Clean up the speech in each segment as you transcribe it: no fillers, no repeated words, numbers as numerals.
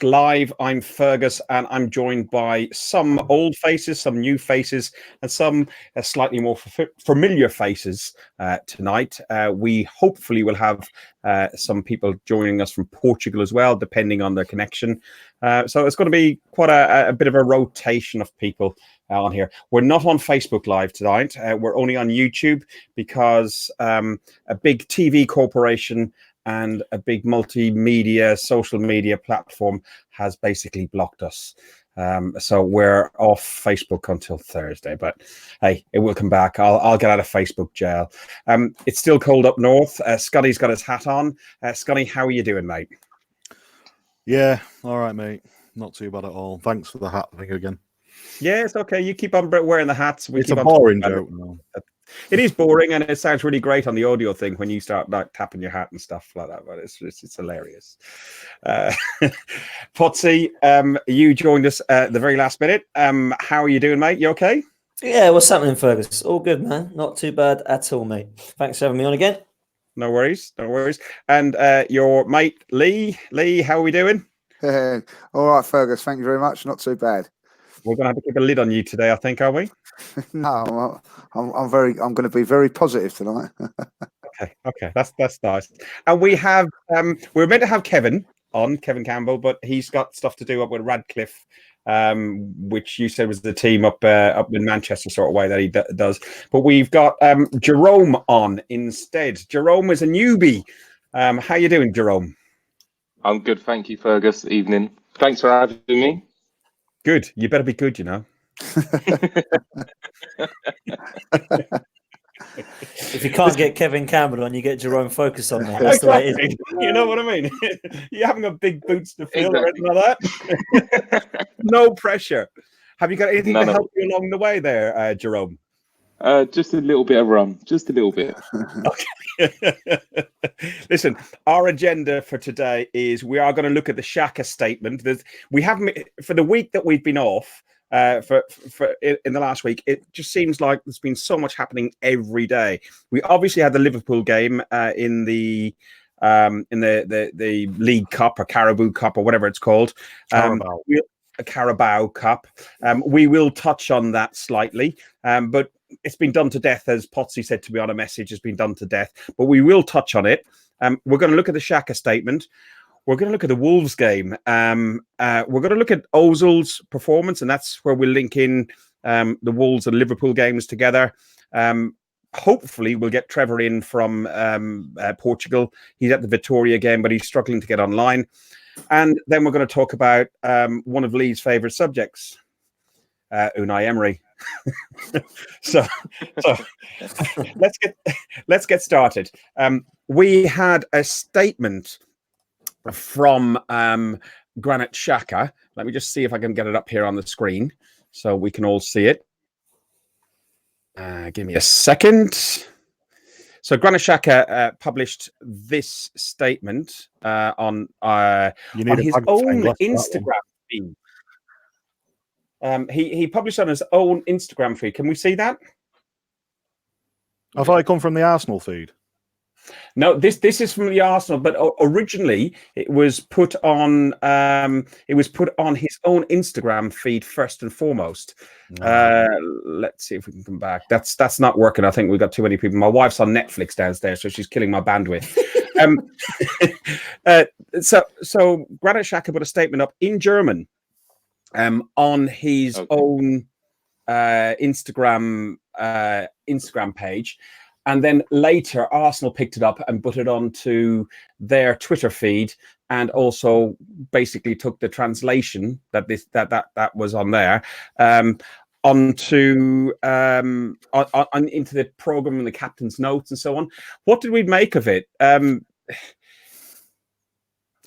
Live. I'm Fergus, and I'm joined by some old faces, some new faces, and some slightly more familiar faces tonight. We hopefully will have some people joining us from Portugal as well, depending on their connection. So it's going to be quite a bit of a rotation of people on here. We're not on Facebook Live tonight. We're only on YouTube because a big TV corporation and a big multimedia social media platform has basically blocked us. So we're off Facebook until Thursday, but hey, it will come back. I'll get out of Facebook jail. It's still cold up north. Scotty's got his hat on. Scotty, how are you doing, mate? Yeah, all right, mate. Not too bad at all. Thanks for the hat thing again. Yeah, it's okay. You keep on wearing the hats. It's a boring joke now. It is boring, and it sounds really great on the audio thing when you start like tapping your hat and stuff like that. But it's hilarious. Potsy, you joined us at the very last minute. How are you doing, mate? You okay? Yeah, what's happening, Fergus? All good, man. Not too bad at all, mate. Thanks for having me on again. No worries, no worries. And your mate Lee, how are we doing? All right, Fergus. Thank you very much. Not too bad. We're going to have to keep a lid on you today, I think, are we? No, I'm going to be very positive tonight. Okay, that's nice. And we have we were meant to have Kevin Campbell, but he's got stuff to do up with Radcliffe, which you said was the team up in Manchester sort of way that he does. But we've got Jerome on instead. Jerome is a newbie. How you doing, Jerome? I'm good, thank you, Fergus. Evening. Thanks for having me. Good. You better be good, you know. If you can't get Kevin Campbell on, you get Jerome Focus on there. That's the way it is. You know what I mean? You haven't got big boots to fill or anything like that. No pressure. Have you got anything to help you along the way there, Jerome? Just a little bit of rum. Just a little bit. Okay. Listen, our agenda for today is we are going to look at the Xhaka statement. We haven't, for the week that we've been off, for in the last week, it just seems like there's been so much happening every day. We obviously had the Liverpool game in the League Cup or Carabao Cup or whatever it's called. A Carabao Cup. We will touch on that slightly, but it's been done to death, as Potsy said to me on a message. It's been done to death, but we will touch on it. We're going to look at the Xhaka statement. We're going to look at the Wolves game. We're going to look at Ozil's performance, and that's where we'll link in the Wolves and Liverpool games together. Hopefully, we'll get Trevor in from Portugal. He's at the Vitoria game, but he's struggling to get online. And then we're going to talk about one of Lee's favourite subjects, Unai Emery. so let's get started. We had a statement from Granit Xhaka. Let me just see if I can get it up here on the screen so we can all see it. Give me a second. So Granit Xhaka published this statement on his own Instagram feed. He published on his own Instagram feed. Can we see that? I thought it come from the Arsenal feed. No, this is from the Arsenal, but originally it was put on his own Instagram feed first and foremost. Let's see if we can come back. That's not working. I think we've got too many people. My wife's on Netflix downstairs, so she's killing my bandwidth. So Granit Xhaka put a statement up in German on his own Instagram page. And then later, Arsenal picked it up and put it onto their Twitter feed, and also basically took the translation that was on there onto into the program and the captain's notes and so on. What did we make of it?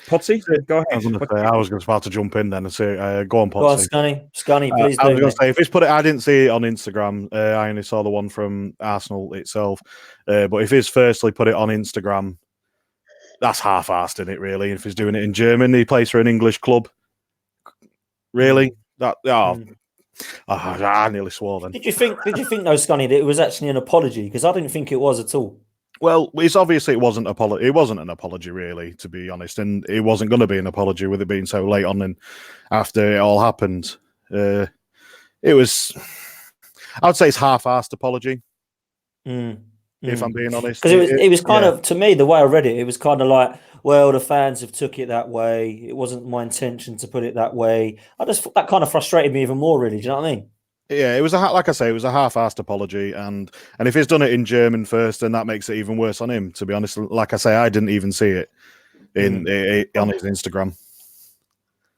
Potsy, go ahead. I was about to jump in then and say, go on, Potsy. Go on, Scunny, please do. I was going to say, if it's put it, I didn't see it on Instagram. I only saw the one from Arsenal itself. But if he's firstly put it on Instagram, that's half-assed, isn't it, really? If he's doing it in German, he plays for an English club. Really? I nearly swore then. Did you think, though, Scunny, that it was actually an apology? Because I didn't think it was at all. Well, it's obviously it wasn't an apology, really, to be honest, and it wasn't going to be an apology with it being so late on and after it all happened. It was, I'd say, it's half-assed apology. If I'm being honest, because it was kind of, to me, the way I read it, it was kind of like, well, the fans have took it that way. It wasn't my intention to put it that way. That kind of frustrated me even more, really. Do you know what I mean? Yeah, it was like I say, it was a half-assed apology, and if he's done it in German first, then that makes it even worse on him. To be honest, like I say, I didn't even see it on his Instagram.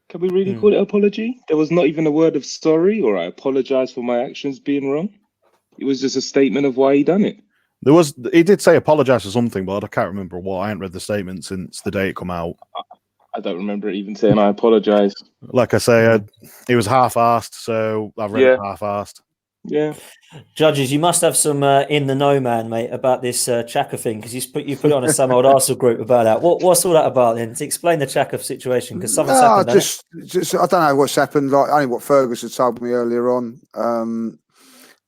Can we really call it apology? There was not even a word of sorry or I apologize for my actions being wrong. It was just a statement of why he done it. He did say apologize for something, but I can't remember what. I haven't read the statement since the day it come out. I don't remember it even saying I apologize. Like I say, it was half-assed, so I've read it half-assed. Yeah. Judges, you must have some in the know, man, mate, about this Xhaka thing, because you put it on a Some Old Arsenal group about that. What's all that about then? To explain the Xhaka situation, because something's happened. Just I don't know what's happened. Like only what Fergus had told me earlier on.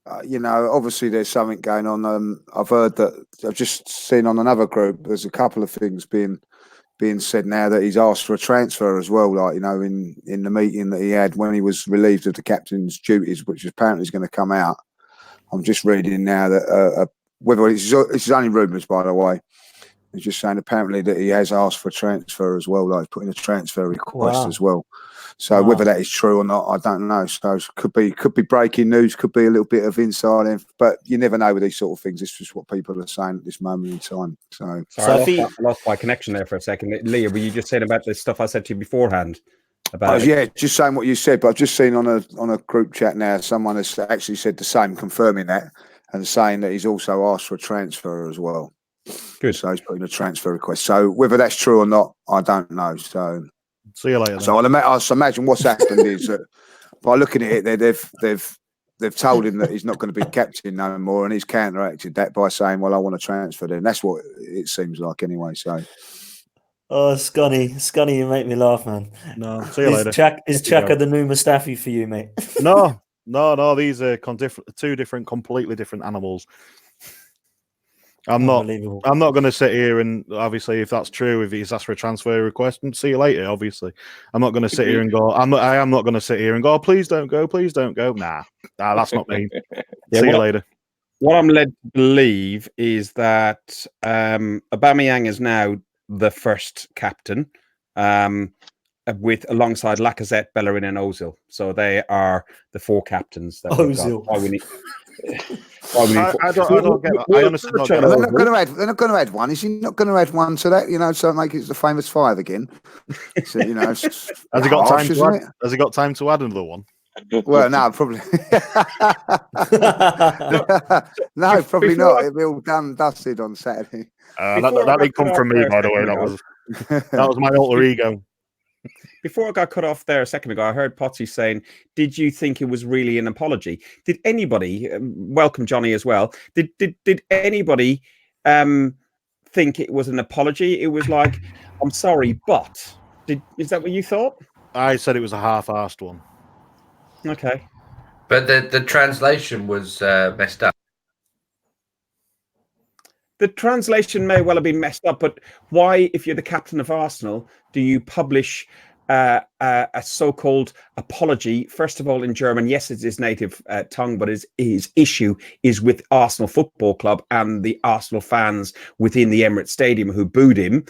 Obviously there's something going on. I've heard that I've just seen on another group. There's a couple of things being said now that he's asked for a transfer as well. Like in the meeting that he had when he was relieved of the captain's duties, which apparently is going to come out. I'm just reading now that whether it's only rumours, by the way. He's just saying apparently that he has asked for a transfer as well, like putting a transfer request as well. So whether that is true or not, I don't know. So it could be breaking news, could be a little bit of inside info, but you never know with these sort of things. It's just what people are saying at this moment in time. So I lost my connection there for a second. Leah, were you just saying about the stuff I said to you beforehand? Just saying what you said, but I've just seen on a group chat now, someone has actually said the same, confirming that and saying that he's also asked for a transfer as well. Good. So he's putting a transfer request. So whether that's true or not, I don't know. So see you later. So I imagine what's happened is that by looking at it, they've told him that he's not going to be captain no more, and he's counteracted that by saying, "Well, I want to transfer." Then that's what it seems like anyway. So. Oh, Scunny, you make me laugh, man. No, see you later. Is Xhaka the new Mustafi for you, mate? No. These are two completely different animals. I'm not going to sit here and obviously, if that's true, if he's asked for a transfer request, and see you later. Obviously, I'm not going to sit here and go. I am not going to sit here and go. Oh, please don't go. Please don't go. Nah, that's not me. See you later. What I'm led to believe is that Aubameyang is now the first captain, with alongside Lacazette, Bellerin, and Ozil. So they are the four captains. That Ozil. I don't get that. I honestly don't get that. They're not going to add one. Is he not going to add one to that? So make it the famous five again. So, has he got time to add? Has he got time to add another one? Well, no, probably. No, probably not. It'll be all done dusted on Saturday. That didn't come from me, by the way. That was my alter ego. Before I got cut off there a second ago, I heard Potsy saying, "Did you think it was really an apology?" Did anybody? Welcome, Johnny, as well. Did anybody think it was an apology? It was like, "I'm sorry, but." Is that what you thought? I said it was a half-assed one. Okay, but the translation was messed up. The translation may well have been messed up, but why, if you're the captain of Arsenal, do you publish a so-called apology? First of all, in German, yes, it's his native tongue, but his issue is with Arsenal Football Club and the Arsenal fans within the Emirates Stadium who booed him.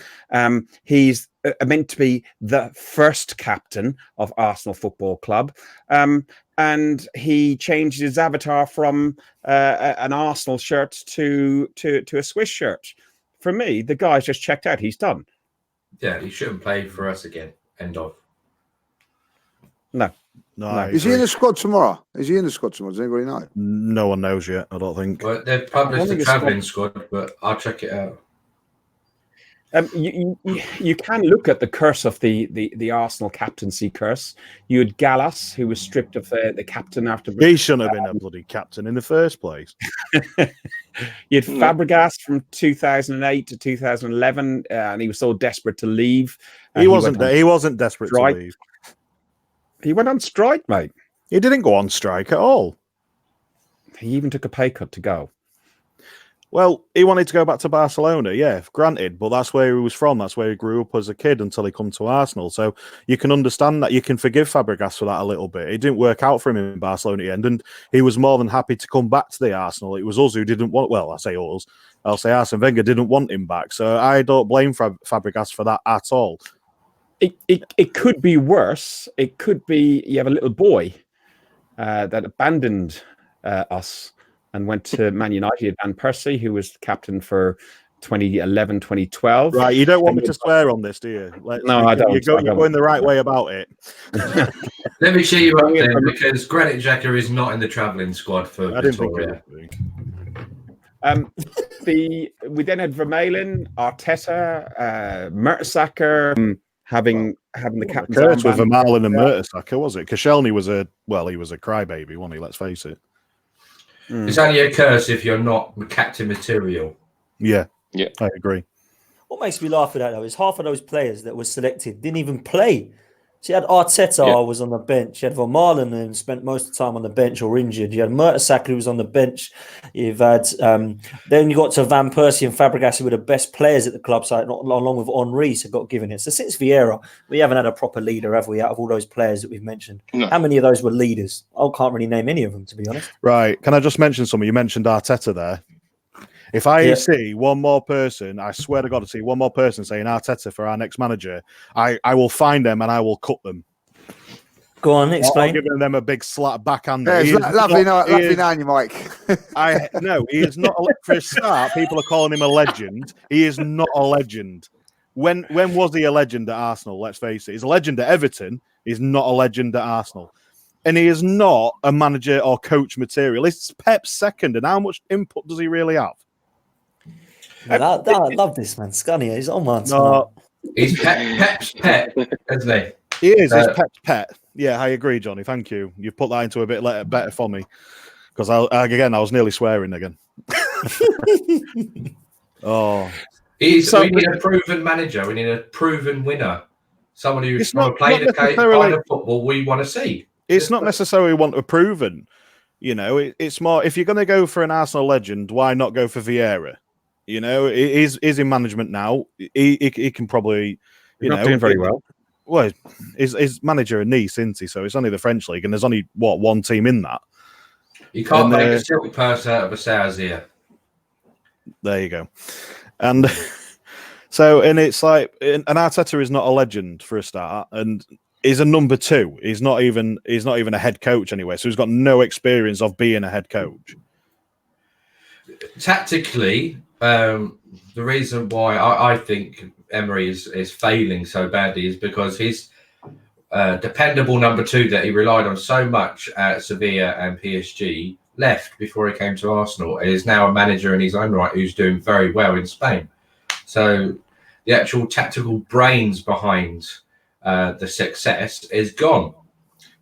He's meant to be the first captain of Arsenal Football Club. And he changed his avatar from an Arsenal shirt to a Swiss shirt. For me, the guy's just checked out. He's done. Yeah, he shouldn't play for us again. End of. No. Is he in the squad tomorrow? Does anybody know? No one knows yet, I don't think. Well, they've published the travelling squad, but I'll check it out. You can look at the curse of the Arsenal captaincy curse. You had Gallas, who was stripped of the captain after. He shouldn't have been a bloody captain in the first place. You had Fabregas from 2008 to 2011, and he was so desperate to leave. He wasn't desperate to leave. He went on strike, mate. He didn't go on strike at all. He even took a pay cut to go. Well, he wanted to go back to Barcelona, yeah, granted, but that's where he was from. That's where he grew up as a kid until he come to Arsenal. So you can understand that. You can forgive Fabregas for that a little bit. It didn't work out for him in Barcelona at the end, and he was more than happy to come back to the Arsenal. It was us who didn't want. Well, I say us. I'll say Arsene Wenger didn't want him back. So I don't blame Fabregas for that at all. It could be worse. It could be you have a little boy that abandoned us and went to Man United. Van Persie, who was captain for 2011, 2012. Right, you don't want me to swear on this, do you? No, I don't. You're going the right way about it. Let me cheer you up then, because Granit Xhaka is not in the travelling squad for I didn't think Victoria. We then had Vermaelen, Arteta, Mertesacker having the captain's Curse with armband. Vermaelen and Mertesacker, was it? Koscielny was he was a crybaby, wasn't he? Let's face it. It's only a curse if you're not captain material. Yeah, Yeah. I agree. What makes me laugh at that though is half of those players that were selected didn't even play. So you had Arteta was on the bench. You had Vermaelen who spent most of the time on the bench or injured. You had Mertesacker who was on the bench. You've had then you got to Van Persie and Fabregas who were the best players at the club side, along with Henry, so got given it. So since Vieira, we haven't had a proper leader, have we? Out of all those players that we've mentioned, No. how many of those were leaders? I can't really name any of them, to be honest. Right. Can I just mention something? You mentioned Arteta there. If I see one more person, I swear to God, to see one more person saying Arteta for our next manager, I will find them and I will cut them. Go on, I'm explain. giving them a big slap backhand. Yeah, it's lovely knowing you, Mike. He is not. For a start, people are calling him a legend. He is not a legend. When was he a legend at Arsenal? Let's face it. He's a legend at Everton. He's not a legend at Arsenal. And he is not a manager or coach material. It's Pep's second. And how much input does he really have? I love this man. Scunny, he's on one. No, He's Pep's pet, isn't he? he is. He's Pep's pet. Yeah, I agree, Johnny. Thank you. You've put that into a bit better for me. Because I was nearly swearing again. Oh. We need a proven manager. We need a proven winner. Someone who's playing the kind of football we want to see. It's not necessarily want a proven. You know, it's more, if you're going to go for an Arsenal legend, why not go for Vieira? You know, he's in management now. He can probably, Not doing very well. Well, he's manager of Nice, isn't he? So it's only the French league, and there's only one team in that. You can't make a silk purse out of a sow's ear. There you go. And so, and it's like, and Arteta is not a legend for a start, and he's a number two. He's not even a head coach anyway. So he's got no experience of being a head coach. Tactically, the reason why I think Emery is failing so badly is because his dependable number two that he relied on so much at Sevilla and PSG left before he came to Arsenal and is now a manager in his own right who's doing very well in Spain. So the actual tactical brains behind the success is gone.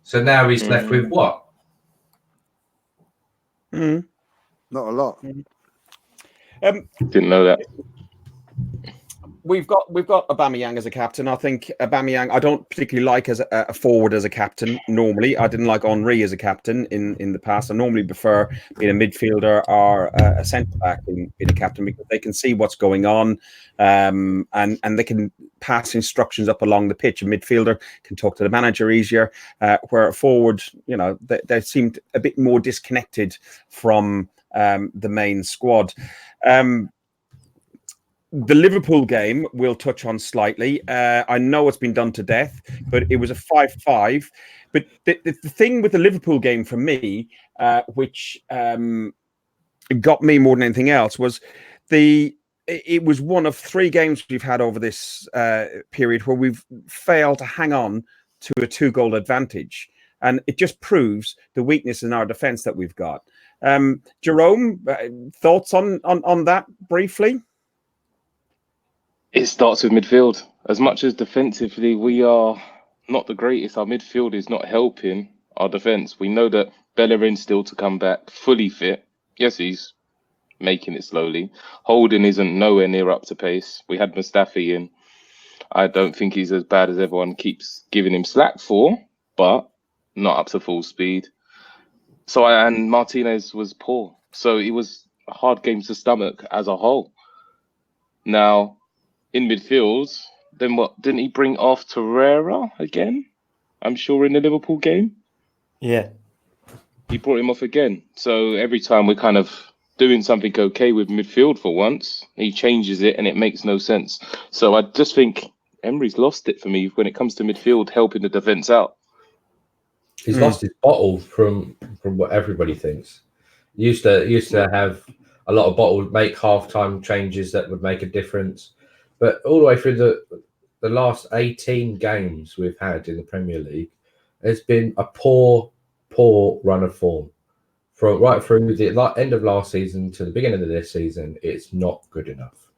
So now he's left with what? Not a lot. Didn't know that. We've got Aubameyang as a captain. I think Aubameyang I don't particularly like as a forward as a captain normally. I didn't like Henry as a captain in the past. I normally prefer being a midfielder or a centre back being a captain because they can see what's going on and they can pass instructions up along the pitch. A midfielder can talk to the manager easier, where a forward, you know, they seemed a bit more disconnected from the main squad. The Liverpool game we'll touch on slightly. I know it's been done to death, but it was a 5-5. But the thing with the Liverpool game for me, which got me more than anything else, was it was one of three games we've had over this period where we've failed to hang on to a 2-goal advantage. And it just proves the weakness in our defence that we've got. Jerome, thoughts on that briefly? It starts with midfield. As much as defensively we are not the greatest, our midfield is not helping our defence. We know that Bellerin's still to come back fully fit. Yes, he's making it slowly. Holding isn't nowhere near up to pace. We had Mustafi in. I don't think he's as bad as everyone keeps giving him slack for, but not up to full speed. And Martinez was poor. So it was hard games to stomach as a whole. Now, in midfield, then what? Didn't he bring off Torreira again? I'm sure in the Liverpool game. Yeah. He brought him off again. So every time we're kind of doing something okay with midfield for once, he changes it and it makes no sense. So I just think Emery's lost it for me when it comes to midfield, helping the defence out. He's lost his bottle from what everybody thinks. Used to have a lot of bottle, make half-time changes that would make a difference. But all the way through the last 18 games we've had in the Premier League, it's been a poor run of form. From right through the end of last season to the beginning of this season, it's not good enough.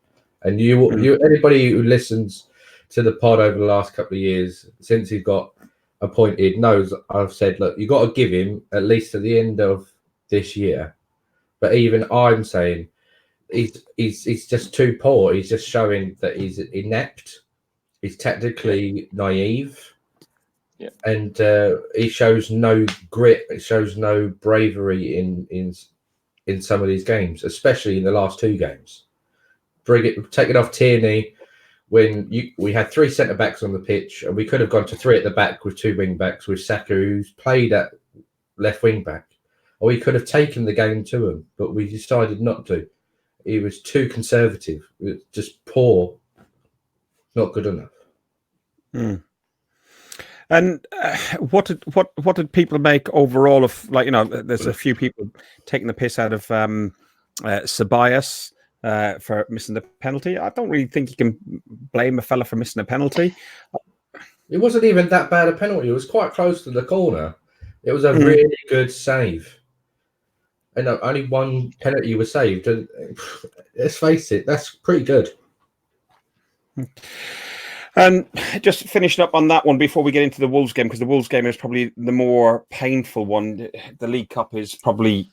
And anybody who listens to the pod over the last couple of years, since he got appointed, knows I've said, look, you got to give him at least to the end of this year. But even I'm saying he's just too poor. He's just showing that he's inept. He's tactically naive. Yeah. And he shows no grit. It shows no bravery in some of these games, especially in the last two games. Take it off Tierney when we had three centre backs on the pitch, and we could have gone to three at the back with two wing backs with Saka, who's played at left wing back, or we could have taken the game to him, but we decided not to. He was too conservative. It was just poor, not good enough. Mm. And what did people make overall of, like, there's a few people taking the piss out of Ceballos for missing the penalty. I don't really think you can blame a fella for missing a penalty. It wasn't even that bad a penalty. It was quite close to the corner. It was a really good save. And only one penalty was saved. And let's face it, that's pretty good. And just finishing up on that one before we get into the Wolves game, because the Wolves game is probably the more painful one. The League Cup is probably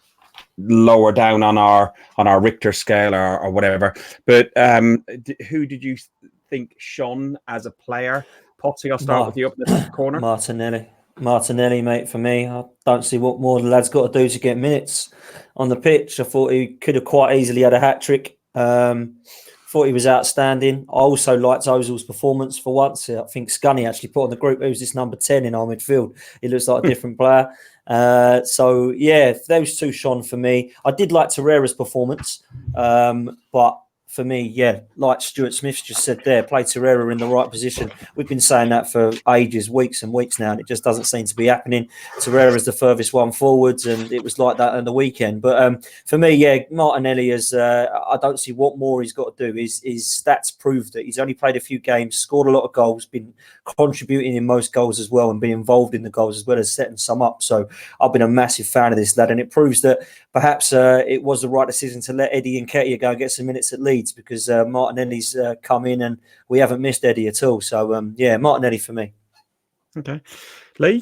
lower down on our Richter scale or whatever. But who did you think shone as a player? Potsy, I'll start with you up in the corner. Martinelli, mate, for me. I don't see what more the lad's got to do to get minutes on the pitch. I thought he could have quite easily had a hat-trick. Thought he was outstanding. I also liked Ozil's performance for once. I think Scunny actually put on the group, who's this number 10 in our midfield. He looks like a different player. So, yeah, those two shone for me. I did like Torreira's performance, but for me, yeah, like Stuart Smith just said there, play Torreira in the right position. We've been saying that for ages, weeks and weeks now, and it just doesn't seem to be happening. Torreira is the furthest one forwards, and it was like that on the weekend. But for me, yeah, Martinelli is. I don't see what more he's got to do. His stats prove that he's only played a few games, scored a lot of goals, been contributing in most goals as well, and been involved in the goals as well as setting some up. So I've been a massive fan of this lad, and it proves that perhaps it was the right decision to let Eddie Nketiah go and get some minutes at Leeds, because Martinelli's come in and we haven't missed Eddie at all. So, yeah, Martinelli for me. Okay. Lee?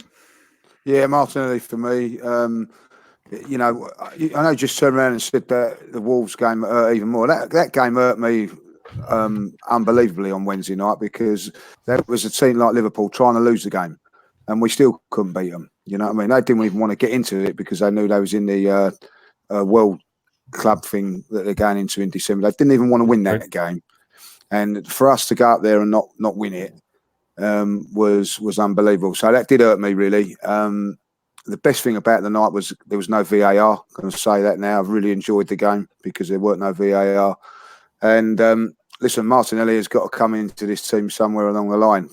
Yeah, Martinelli for me. I know just turned around and said that the Wolves game hurt even more. That game hurt me unbelievably on Wednesday night, because there was a team like Liverpool trying to lose the game and we still couldn't beat them. You know what I mean? They didn't even want to get into it because they knew they was in the World Club thing that they're going into in December. They didn't even want to win that game, and for us to go up there and not win it was unbelievable. So that did hurt me really. The best thing about the night was there was no VAR. I'm going to say that now. I've really enjoyed the game because there weren't no VAR. And listen, Martinelli has got to come into this team somewhere along the line,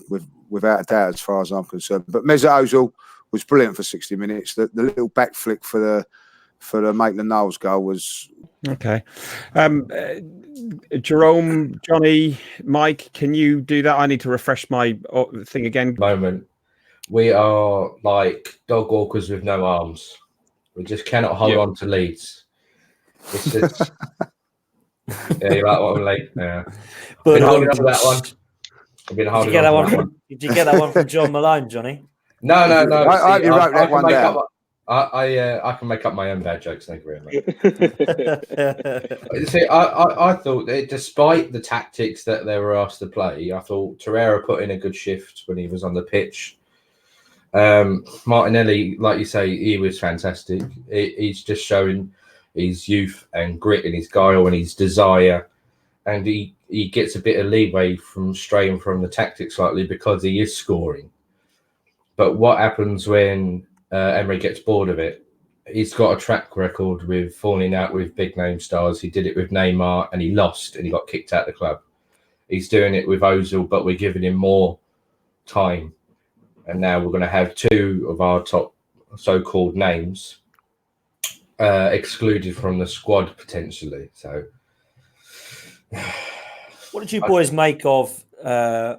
without a doubt, as far as I'm concerned. But Mesut Ozil was brilliant for 60 minutes. The little back flick for the Maitland-Niles goal was okay. Jerome, Johnny, Mike, can you do that? I need to refresh my thing again. Moment, we are like dog walkers with no arms. We just cannot hold on to leads. It's just yeah, you like what I'm like. Yeah, But been holding on to that one. I've been holding on to that one. Did you get that one from John Malone, Johnny? No. I hope you wrote that one down. I can make up my own bad jokes. Thank you very much. See, I thought that despite the tactics that they were asked to play, I thought Torreira put in a good shift when he was on the pitch. Martinelli, like you say, he was fantastic. He's just showing his youth and grit and his guile and his desire, and he gets a bit of leeway from straying from the tactics slightly because he is scoring. But what happens when Emery gets bored of it? He's got a track record with falling out with big name stars. He did it with Neymar and he lost and he got kicked out of the club. He's doing it with Ozil, but we're giving him more time. And now we're going to have two of our top so-called names excluded from the squad potentially. So, what did you boys make of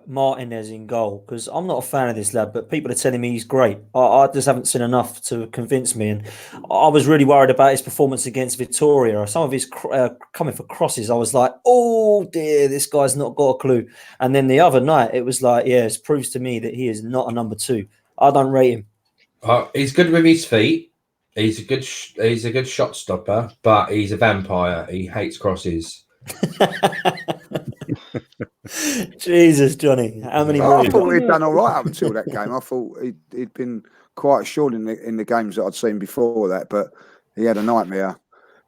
Martinez in goal? Because I'm not a fan of this lad, but people are telling me he's great. I just haven't seen enough to convince me. And I was really worried about his performance against Victoria. Some of his coming for crosses, I was like, oh dear, this guy's not got a clue. And then the other night, it was like, yeah, it proves to me that he is not a number 2. I don't rate him. He's good with his feet. He's a good shot stopper, but he's a vampire. He hates crosses. Jesus, Johnny, how many more? I thought he'd done all right up until that game. I thought he'd been quite assured in the games that I'd seen before that, but he had a nightmare.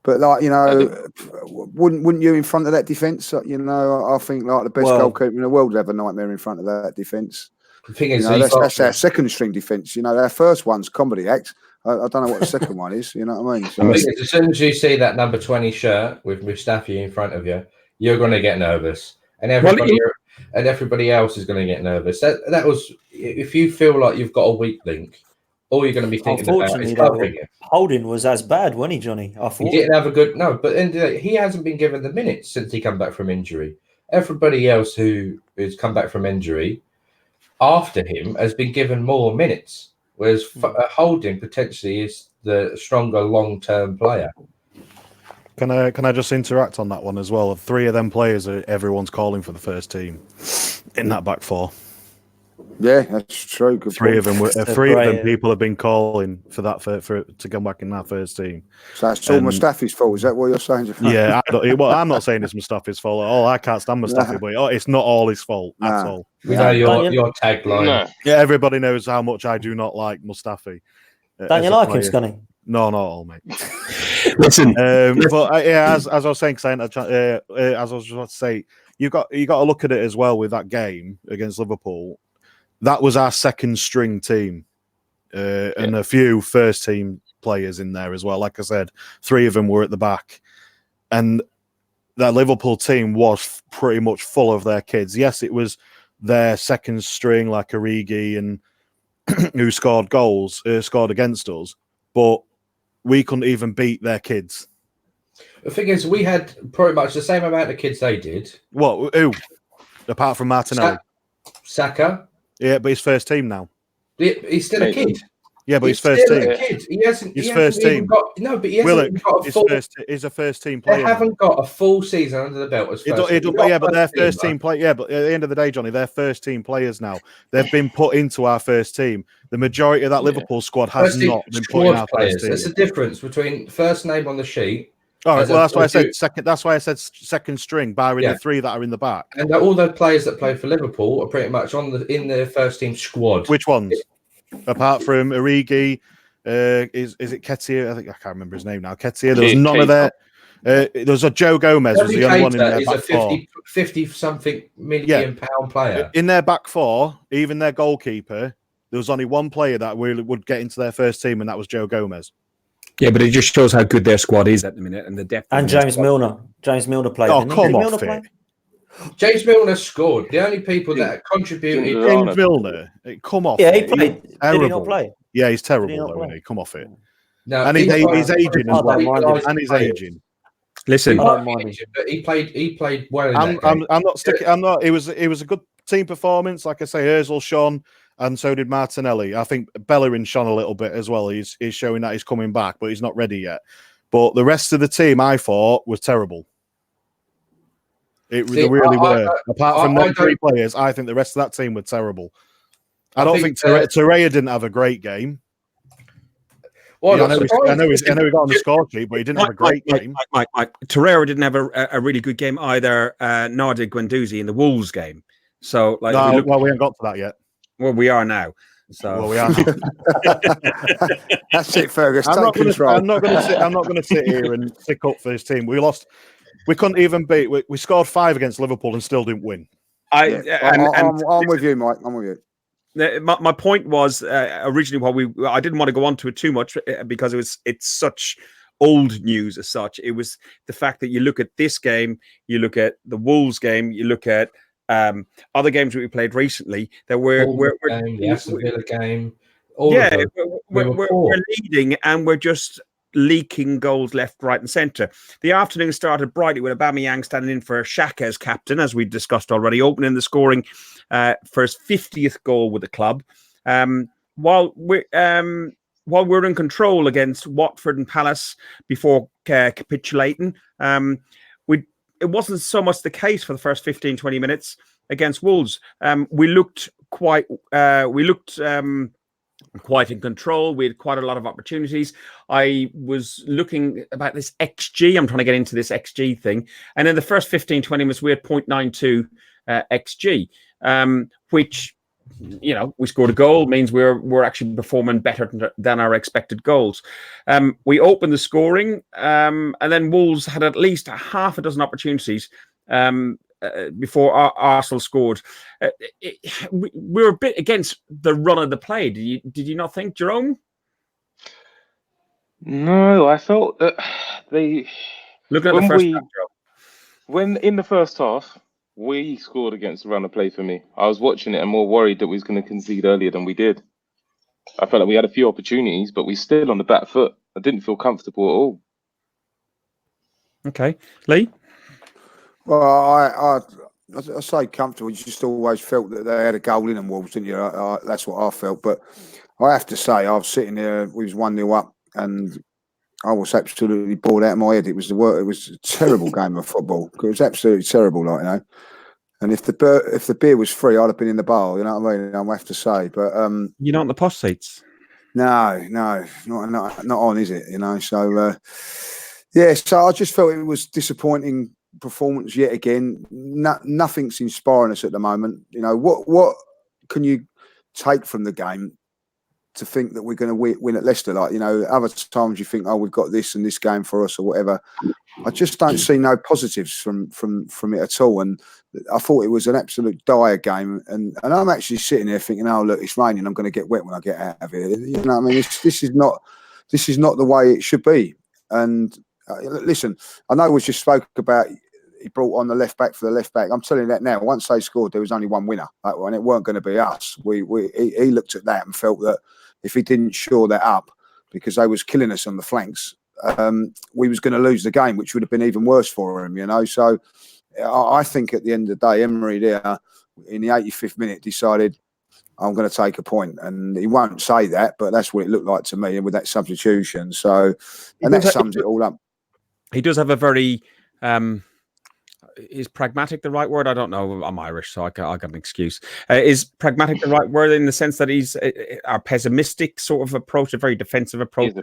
But wouldn't you in front of that defence? I think like the best goalkeeper in the world would have a nightmare in front of that defence. The thing is, that's our second string defence. Our first one's comedy acts. I don't know what the second one is. You know what I mean? So, as soon as you see that number 20 shirt with Mustafi in front of you, you're going to get nervous, and everybody else is going to get nervous. That was, if you feel like you've got a weak link, all you're going to be thinking about is covering it. Holding was as bad, wasn't he, Johnny? I thought he didn't have a good but he hasn't been given the minutes since he come back from injury. Everybody else who has come back from injury after him has been given more minutes. Whereas Holding potentially is the stronger long-term player. Can I just interact on that one as well? 3 of them players are everyone's calling for the first team in that back 4. Yeah, that's true. Good three point. of them. Three of them people have been calling for that for to come back in that first team. So that's all Mustafi's fault. Is that what you're saying? Yeah, I'm not saying it's Mustafi's fault. Oh, I can't stand Mustafi, but it's not all his fault. That's all. We know your tagline. No. Yeah, everybody knows how much I do not like Mustafi. Don't you like him, Scunny? No, not all, mate. Listen, but as I was saying, as I was about to say, you got to look at it as well with that game against Liverpool. That was our second string team, and a few first team players in there as well. Like I said, 3 of them were at the back, and that Liverpool team was pretty much full of their kids. Yes, it was their second string, like Origi and who scored goals, scored against us, but we couldn't even beat their kids. The thing is, we had pretty much the same amount of kids they did. What? Who? Apart from Martinelli. Saka. Yeah, but he's first team now. He's still a kid. Yeah, but he's first team. A kid. He hasn't. He's first team. But he hasn't got a full. He's a first team player. They haven't got a full season under the belt as first. But they're first team play. Yeah, but at the end of the day, Johnny, they're first team players now. They've been put into our first team. The majority of that Liverpool squad has not been put in our first team. There's a difference between first name on the sheet. All right, well, that's why I said second. That's why I said second string, barring the 3 that are in the back. And all the players that play for Liverpool are pretty much in the first team squad. Which ones? Apart from Origi, is it Ketia? I can't remember his name now. Ketia. There was none of that. There was a Joe Gomez was the only one in their back 50-something million pound player in their back 4. Even their goalkeeper. There was only one player that would get into their first team, and that was Joe Gomez. Yeah, but it just shows how good their squad is at the minute and the depth. And James Milner. James Milner played. Oh, come on, James Milner scored. The only people that contributed. James Milner. Come off. Yeah, he played. Did he not play? Yeah, he's terrible, though, isn't he? Come off it. No, and he's aging as well. And he's aging. Listen, he played well. I'm not sticking. I'm not. It was a good team performance. Like I say, Ozil shone, and so did Martinelli. I think Bellerin shone a little bit as well. He's showing that he's coming back, but he's not ready yet. But the rest of the team, I thought, was terrible. They really were. Apart from them 3 players, I think the rest of that team were terrible. I don't think Torreira didn't have a great game. Well, I know he got on the score sheet, but he didn't have a great game. Mike, Torreira didn't have a really good game either. Nor did Guendouzi in the Wolves game. So, we haven't got to that yet. Well, we are now. So Well, we are. That's it, Fergus. I'm Take not control. going to sit here and stick up for this team. We lost. We couldn't even beat. We scored 5 against Liverpool and still didn't win. I'm with you, Mike. I'm with you. My point was originally I didn't want to go on to it too much because it's such old news as such. It was the fact that you look at this game, you look at the Wolves game, you look at other games that we played recently. That the Aston Villa game. We're leading and we're just leaking goals left, right, and centre. The afternoon started brightly with Aubameyang standing in for Xhaka as captain, as we discussed already, opening the scoring for his 50th goal with the club. While we're in control against Watford and Palace before capitulating, it wasn't so much the case for the first 15, 20 minutes against Wolves. We looked quite in control. We had quite a lot of opportunities. I was looking about this XG. I'm trying to get into this XG thing. And in the first 15, 20 minutes, we had 0.92 XG, which, we scored a goal, means we're actually performing better than our expected goals. We opened the scoring, and then Wolves had at least half a dozen opportunities before Arsenal scored. We were a bit against the run of the play. Did you not think, Jerome? No, I felt that they. Looking at the first half, when in the first half we scored against the run of play for me. I was watching it and more worried that we was going to concede earlier than we did. I felt like we had a few opportunities, but we still on the back foot. I didn't feel comfortable at all. Okay, Lee. Well, I say comfortable. You just always felt that they had a goal in them, Wolves, didn't you? That's what I felt. But I have to say, I was sitting there. We was 1-0 up, and I was absolutely bored out of my head. It was a terrible game of football. It was absolutely terrible, And if the beer was free, I'd have been in the bar. You know what I mean? I have to say, but you're not in the posh seats. No, not on, is it? So so I just felt it was disappointing performance yet again. Nothing's inspiring us at the moment. What can you take from the game to think that we're going to win at Leicester? Other times you think, oh, we've got this and this game for us or whatever. I just don't see no positives from it at all. And I thought it was an absolute dire game. And I'm actually sitting there thinking, oh, look, it's raining. I'm going to get wet when I get out of here. You know what I mean? This is not the way it should be. And listen, I know we just spoke about he brought on the left back for the left back. I'm telling you that now. Once they scored, there was only one winner, and it weren't going to be us. He looked at that and felt that if he didn't shore that up, because they was killing us on the flanks, we was going to lose the game, which would have been even worse for him. So I think at the end of the day, Emery there in the 85th minute decided, I'm going to take a point, and he won't say that, but that's what it looked like to me, and with that substitution. So, and that sums it all up. He does have a very is pragmatic the right word? I don't know. I'm Irish, so I got an excuse. Is pragmatic the right word in the sense that he's a pessimistic sort of approach, a very defensive approach?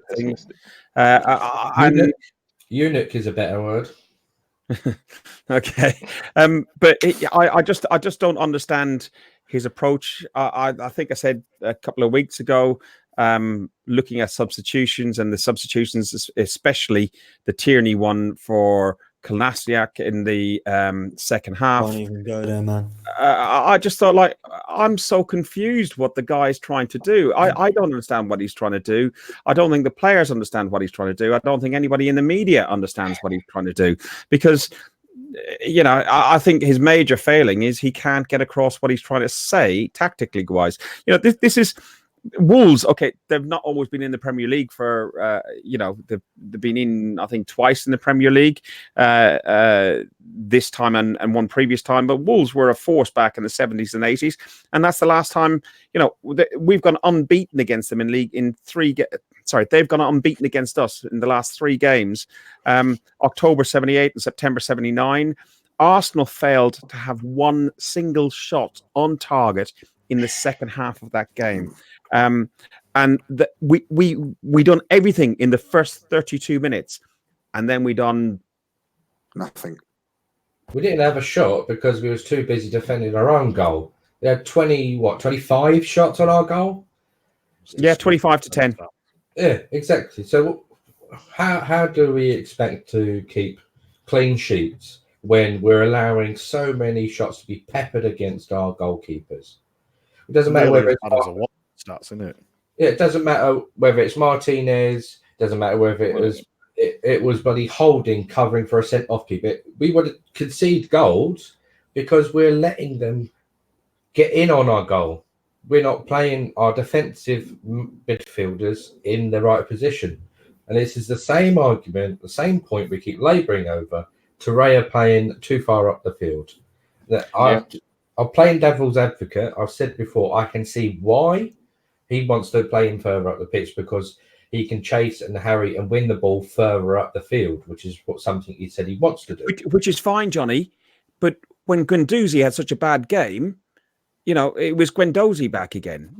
Eunuch is a better word. Okay, but I just don't understand his approach. I think I said a couple of weeks ago, looking at substitutions, and the substitutions, especially the Tierney one for Kolasinac in the second half. Can't even go there, man. I just thought, I'm so confused what the guy's trying to do. I don't understand what he's trying to do. I don't think the players understand what he's trying to do. I don't think anybody in the media understands what he's trying to do, because I think his major failing is he can't get across what he's trying to say tactically wise. This is Wolves. Okay, they've not always been in the Premier League for they've been in, I think, twice in the Premier League this time and one previous time, but Wolves were a force back in the 70s and 80s, and that's the last time we've gone unbeaten against them in league in they've gone unbeaten against us in the last 3 games. October 78 and September 79. Arsenal failed to have one single shot on target in the second half of that game. We done everything in the first 32 minutes, and then we done nothing. We didn't have a shot because we was too busy defending our own goal. We had 25 shots on our goal. Yeah, 25 to 10. Yeah, exactly. So how do we expect to keep clean sheets when we're allowing so many shots to be peppered against our goalkeepers? It doesn't matter Really whether as bad as a what stats, isn't it? yeah, it doesn't matter whether it's Martinez. Doesn't matter whether it was Buddy Holding covering for a sent-off keeper. We would concede goals because we're letting them get in on our goal. We're not playing our defensive midfielders in the right position. And this is the same argument, the same point we keep labouring over. Torreira playing too far up the field. I'm playing devil's advocate. I've said before, I can see why he wants to play him further up the pitch because he can chase and harry and win the ball further up the field, which is something he said he wants to do. Which is fine, Johnny. But when Guendouzi had such a bad game, you know, it was Guendouzi back again.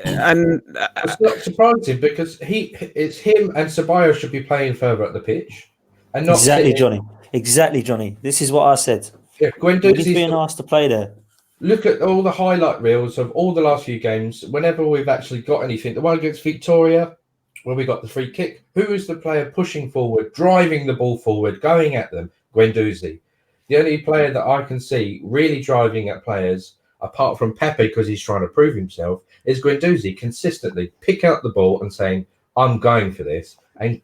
And it's not surprising because it's him and Ceballos should be playing further up the pitch. And not Exactly, Johnny. Exactly, Johnny. This is what I said. Yeah, He's being asked to play there. Look at all the highlight reels of all the last few games. Whenever we've actually got anything, the one against Victoria, where we got the free kick, who is the player pushing forward, driving the ball forward, going at them? Guendouzi. The only player that I can see really driving at players, apart from Pepe because he's trying to prove himself, is Guendouzi consistently picking up the ball and saying, I'm going for this, and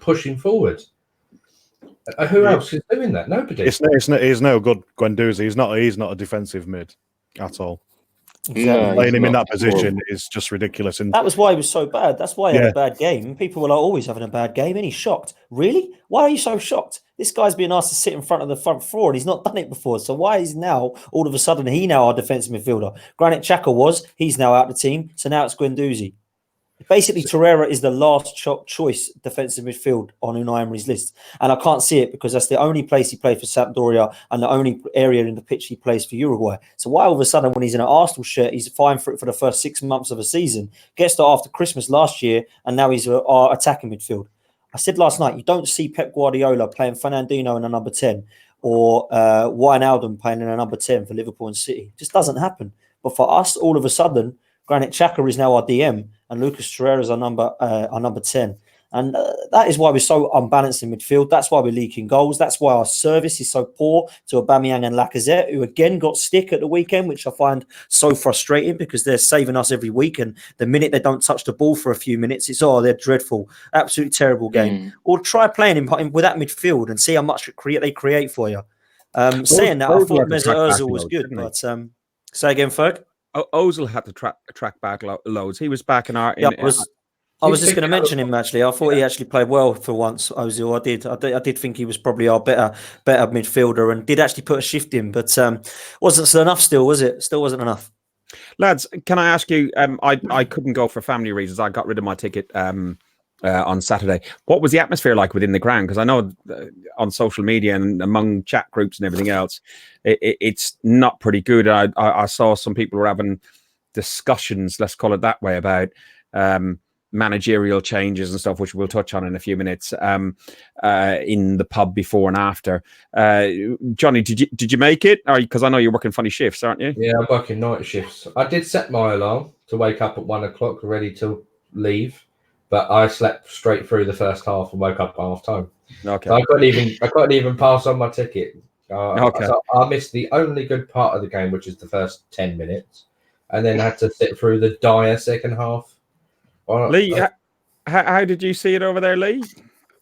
pushing forward. Who else is doing that? Nobody. He's no good, Guendouzi. He's not a defensive mid at all. Exactly. No, Playing him in not. that position is just ridiculous. And That was why he was so bad. That's why he had a bad game. People were like, always having a bad game, and he's shocked. Really? Why are you so shocked? This guy's being asked to sit in front of the front four, and he's not done it before. So why is now, all of a sudden, he now our defensive midfielder? Granit Xhaka he's now out of the team, so now it's Guendouzi. Basically, Torreira is the last choice defensive midfield on Unai Emery's list. And I can't see it because that's the only place he played for Sampdoria and the only area in the pitch he plays for Uruguay. So why all of a sudden when he's in an Arsenal shirt, he's fine for it for the first 6 months of a season, gets to after Christmas last year, and now he's our attacking midfield. I said last night, you don't see Pep Guardiola playing Fernandinho in a number 10 or Wijnaldum playing in a number 10 for Liverpool and City. It just doesn't happen. But for us, all of a sudden, Granit Xhaka is now our DM and Lucas Torreira is our number 10. And that is why we're so unbalanced in midfield. That's why we're leaking goals. That's why our service is so poor to Aubameyang and Lacazette, who again got stick at the weekend, which I find so frustrating because they're saving us every week. And the minute they don't touch the ball for a few minutes, it's, they're dreadful. Absolutely terrible game. Or try playing him with that midfield and see how much they create for you. Saying that, I thought Mesut Ozil was good. But say again, Ferg? Ozil had to track back loads. He was back in our... I was just going to mention him actually. I thought he actually played well for once, Ozil. I did think he was probably our better midfielder and did actually put a shift in, but wasn't enough still, was it? Still wasn't enough. Lads, can I ask you, I couldn't go for family reasons. I got rid of my ticket on Saturday. What was the atmosphere like within the ground? Because I know on social media and among chat groups and everything else, it's not pretty good. I saw some people were having discussions, let's call it that way, about managerial changes and stuff, which we'll touch on in a few minutes, in the pub before and after. Johnny, did you make it? Because I know you're working funny shifts, aren't you? Yeah, I'm working night shifts. I did set my alarm to wake up at 1 o'clock, ready to leave, but I slept straight through the first half and woke up at half time. Okay. So I couldn't even pass on my ticket. So I missed the only good part of the game, which is the first 10 minutes, and then had to sit through the dire second half. Lee, how did you see it over there, Lee?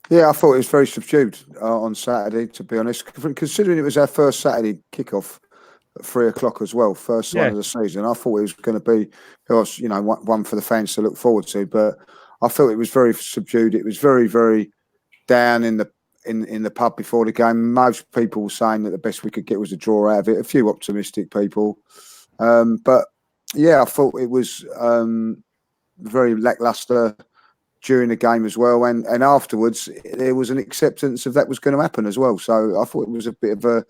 Yeah, I thought it was very subdued on Saturday, to be honest. Considering it was our first Saturday kickoff at 3 o'clock as well, first one of the season, I thought it was going to be, one for the fans to look forward to. But I felt it was very subdued. It was very, very down in the pub before the game. Most people were saying that the best we could get was a draw out of it. A few optimistic people, but yeah, I thought it was very lackluster during the game as well, and afterwards there was an acceptance of that was going to happen as well. So I thought it was a bit of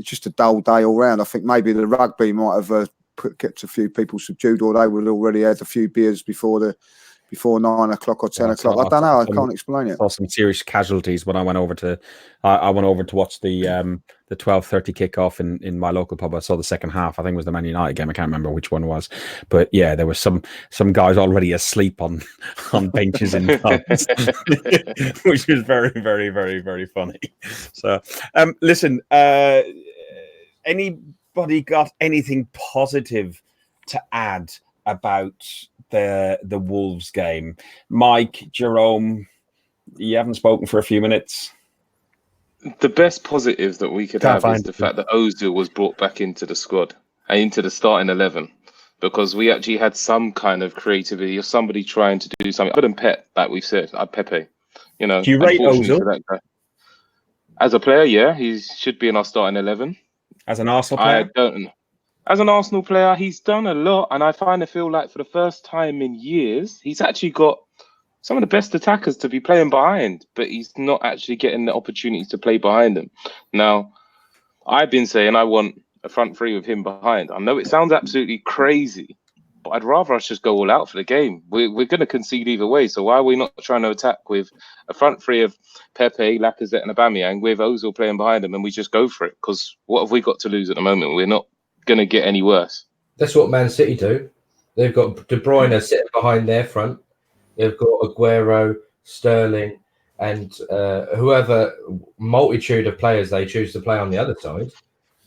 just a dull day all round. I think maybe the rugby might have kept a few people subdued, or they would already had a few beers before before 9 o'clock or 10 Yeah, o'clock. so I don't know. I some- can't explain it. Saw some serious casualties when I went over to. I went over to watch the 12:30 kickoff in my local pub. I saw the second half. I think it was the Man United game. I can't remember which one it was, but yeah, there were some guys already asleep on benches in pubs, which was very, very, very, very funny. So, listen, anybody got anything positive to add about the Wolves game? Mike, Jerome, you haven't spoken for a few minutes. The best positive that we could Can't have is find the it. fact that Ozil was brought back into the squad and into the starting 11, because we actually had some kind of creativity or somebody trying to do something other than Pep, like we've said, Pepe. You know, Do you rate unfortunately Ozil? for that guy. As a player, yeah, he should be in our starting 11. As an Arsenal I player? don't. As an Arsenal player, he's done a lot, and I feel like for the first time in years, he's actually got some of the best attackers to be playing behind, but he's not actually getting the opportunities to play behind them. Now, I've been saying I want a front three with him behind. I know it sounds absolutely crazy, but I'd rather us just go all out for the game. We're going to concede either way, so why are we not trying to attack with a front three of Pepe, Lacazette, and Aubameyang with Ozil playing behind them, and we just go for it? Because what have we got to lose at the moment? We're not going to get any worse. That's what Man City do. They've got De Bruyne sitting behind their front. They've got Aguero, Sterling, and whoever multitude of players they choose to play on the other side.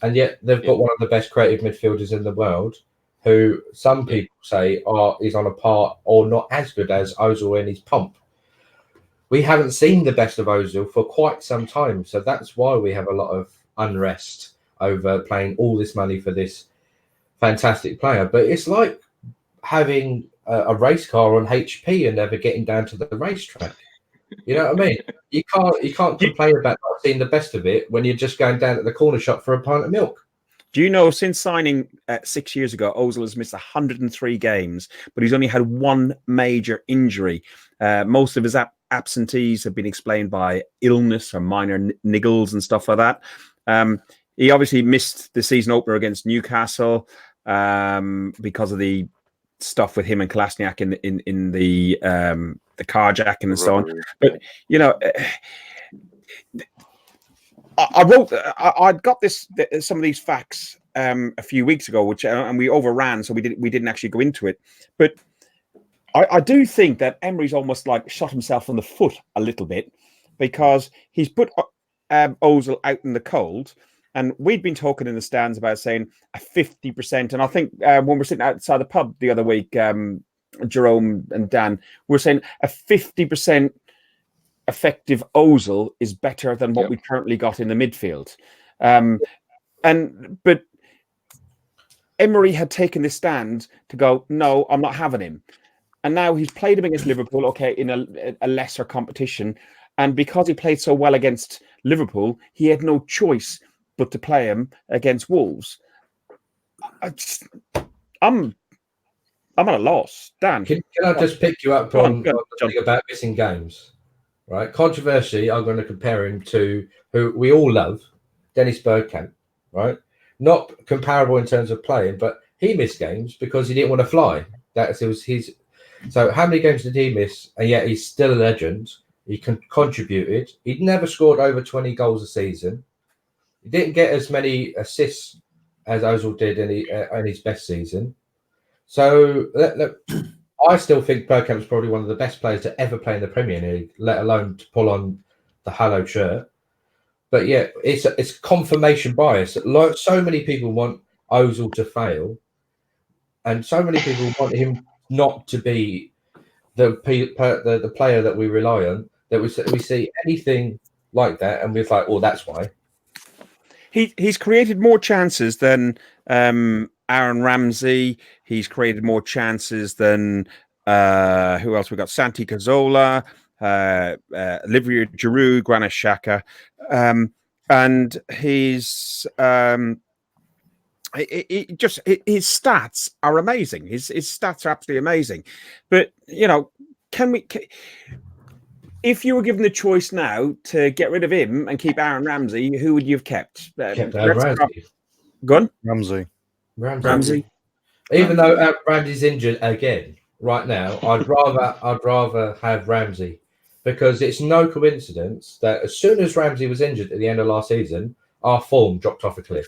And yet they've got one of the best creative midfielders in the world, who some people say is on a par or not as good as Ozil in his pomp. We haven't seen the best of Ozil for quite some time, so that's why we have a lot of unrest over paying all this money for this fantastic player. But it's like having a race car on HP and never getting down to the racetrack. You know what I mean? You can't complain about not seeing the best of it when you're just going down to the corner shop for a pint of milk. Do you know, since signing 6 years ago, Ozil has missed 103 games, but he's only had one major injury. Most of his absentees have been explained by illness or minor niggles and stuff like that. He obviously missed the season opener against Newcastle because of the stuff with him and Kolasinac in the carjacking and so on. But you know, I got some of these facts a few weeks ago, which and we overran, so we didn't actually go into it. But I do think that Emery's almost like shot himself in the foot a little bit, because he's put Ozil out in the cold. And we'd been talking in the stands about saying a 50%. And I think when we're sitting outside the pub the other week, Jerome and Dan, we're saying a 50% effective Ozil is better than what we currently got in the midfield. But Emery had taken this stand to go, no, I'm not having him. And now he's played him against Liverpool, okay, in a lesser competition. And because he played so well against Liverpool, he had no choice but to play him against Wolves. I'm at a loss. Dan, can I just pick you up on the thing about missing games? Right, controversy. I'm going to compare him to who we all love, Dennis Bergkamp. Right, not comparable in terms of playing, but he missed games because he didn't want to fly. It was his. So how many games did he miss? And yet he's still a legend. He contributed. He'd never scored over 20 goals a season. He didn't get as many assists as Ozil did in his best season. So I still think Bergkamp's probably one of the best players to ever play in the Premier League, let alone to pull on the Hello shirt. But yeah, it's confirmation bias. So many people want Ozil to fail, and so many people want him not to be the player that we rely on. That we see anything like that, and we're like, oh, that's why. He's created more chances than Aaron Ramsey. He's created more chances than who else we got? Santi Cazorla, Olivier Giroud, Granit Xhaka, and his his stats are amazing. His stats are absolutely amazing. But you know, if you were given the choice now to get rid of him and keep Aaron Ramsey, who would you have kept? Kept Ramsey. Go on. Ramsey. Even though Ramsey's injured again, right now, I'd rather have Ramsey, because it's no coincidence that as soon as Ramsey was injured at the end of last season, our form dropped off a cliff.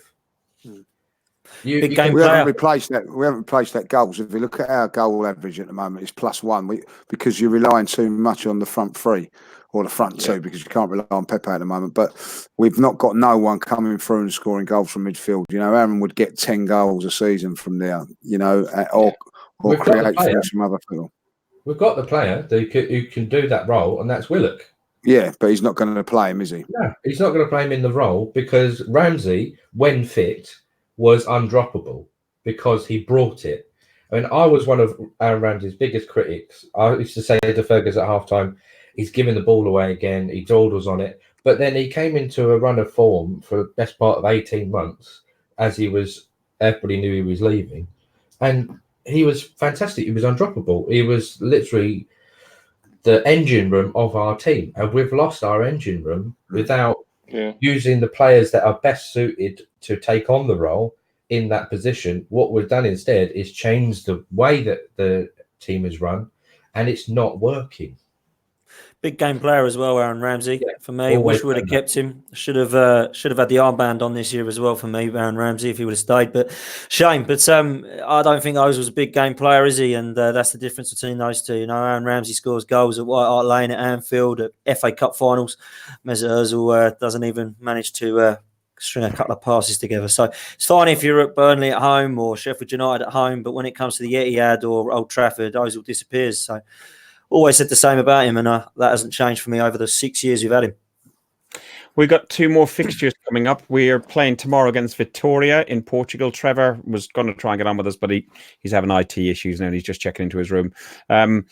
Big You game can- We player. haven't replaced that. We haven't replaced that goals. If you look at our goal average at the moment, it's +1. Because you're relying too much on the front three or the front two, because you can't rely on Pepe at the moment. But we've not got no one coming through and scoring goals from midfield. You know, Aaron would get 10 goals a season from there. You know, or We've got the create player. things from other people. We've got the player who can do that role, and that's Willock. Yeah, but he's not going to play him, is he? No, he's not going to play him in the role, because Ramsey, when fit, was undroppable because he brought it. I mean, I was one of Aaron Ramsey's biggest critics. I used to say to Fergus at halftime, he's giving the ball away again, he dawdles on it. But then he came into a run of form for the best part of 18 months as everybody knew he was leaving. And he was fantastic. He was undroppable. He was literally the engine room of our team. And we've lost our engine room without using the players that are best suited to take on the role in that position. What we've done instead is change the way that the team is run, and it's not working. Big game player as well, Aaron Ramsey. Yeah, For me, always wish we would have done kept him. Should have had the armband on this year as well for me, Aaron Ramsey, if he would have stayed. But shame. But I don't think Ozil was a big game player, is he? And that's the difference between those two. You know, Aaron Ramsey scores goals at White Hart Lane, at Anfield, at FA Cup finals. Mesut Ozil doesn't even manage to string a couple of passes together. So it's fine if you're at Burnley at home or Sheffield United at home, but when it comes to the Etihad or Old Trafford, Ozil disappears. So always said the same about him, and that hasn't changed for me over the 6 years we've had him. We've got 2 more fixtures coming up. We're playing tomorrow against Vitória in Portugal. Trevor was going to try and get on with us, but he's having IT issues now. And he's just checking into his room. Trevor's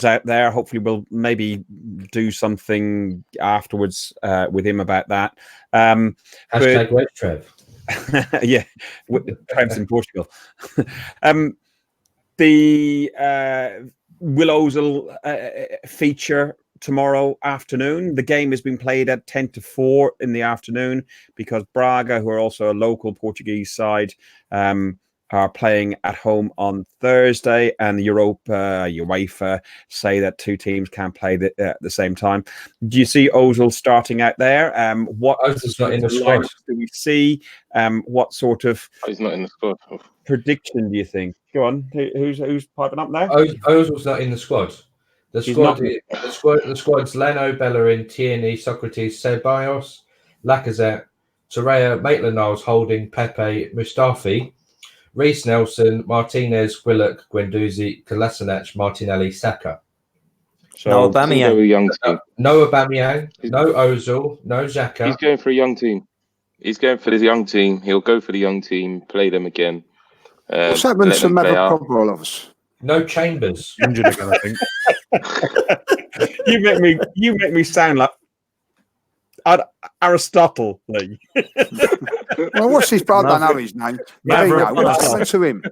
out there. Hopefully we'll maybe do something afterwards with him about that. Hashtag wait, Trev. Yeah, Trev's in Portugal. The Will Ozil feature tomorrow afternoon. The game has been played at 10-4 in the afternoon because Braga, who are also a local Portuguese side, are playing at home on Thursday, and UEFA say that 2 teams can't play at the same time. Do you see Ozil starting out there? What Ozil's not in the squad. do we see? What sort of He's not in the squad. prediction do you think? Go on. Who's piping up now? Ozil's not in the squad. The He's squad's Leno, Bellerin, Tierney, Socrates, Ceballos, Lacazette, Torreira, Maitland-Niles, Holding, Pepe, Mustafi, Reece Nelson, Martinez, Willock, Guendouzi, Kolasinac, Martinelli, Saka. So No He's going Aubameyang. for a young team. No Aubameyang, no Ozil, no Xhaka. He's going for a young team. He's going for the young team. He'll go for the young team, play them again. What's happened let to them play out. Mavropanos? No Chambers. Injured again, I think. you make me sound like Aristotle. Lee. Well, what's his brother? I don't know his name. Mavropanos. What's happened to him?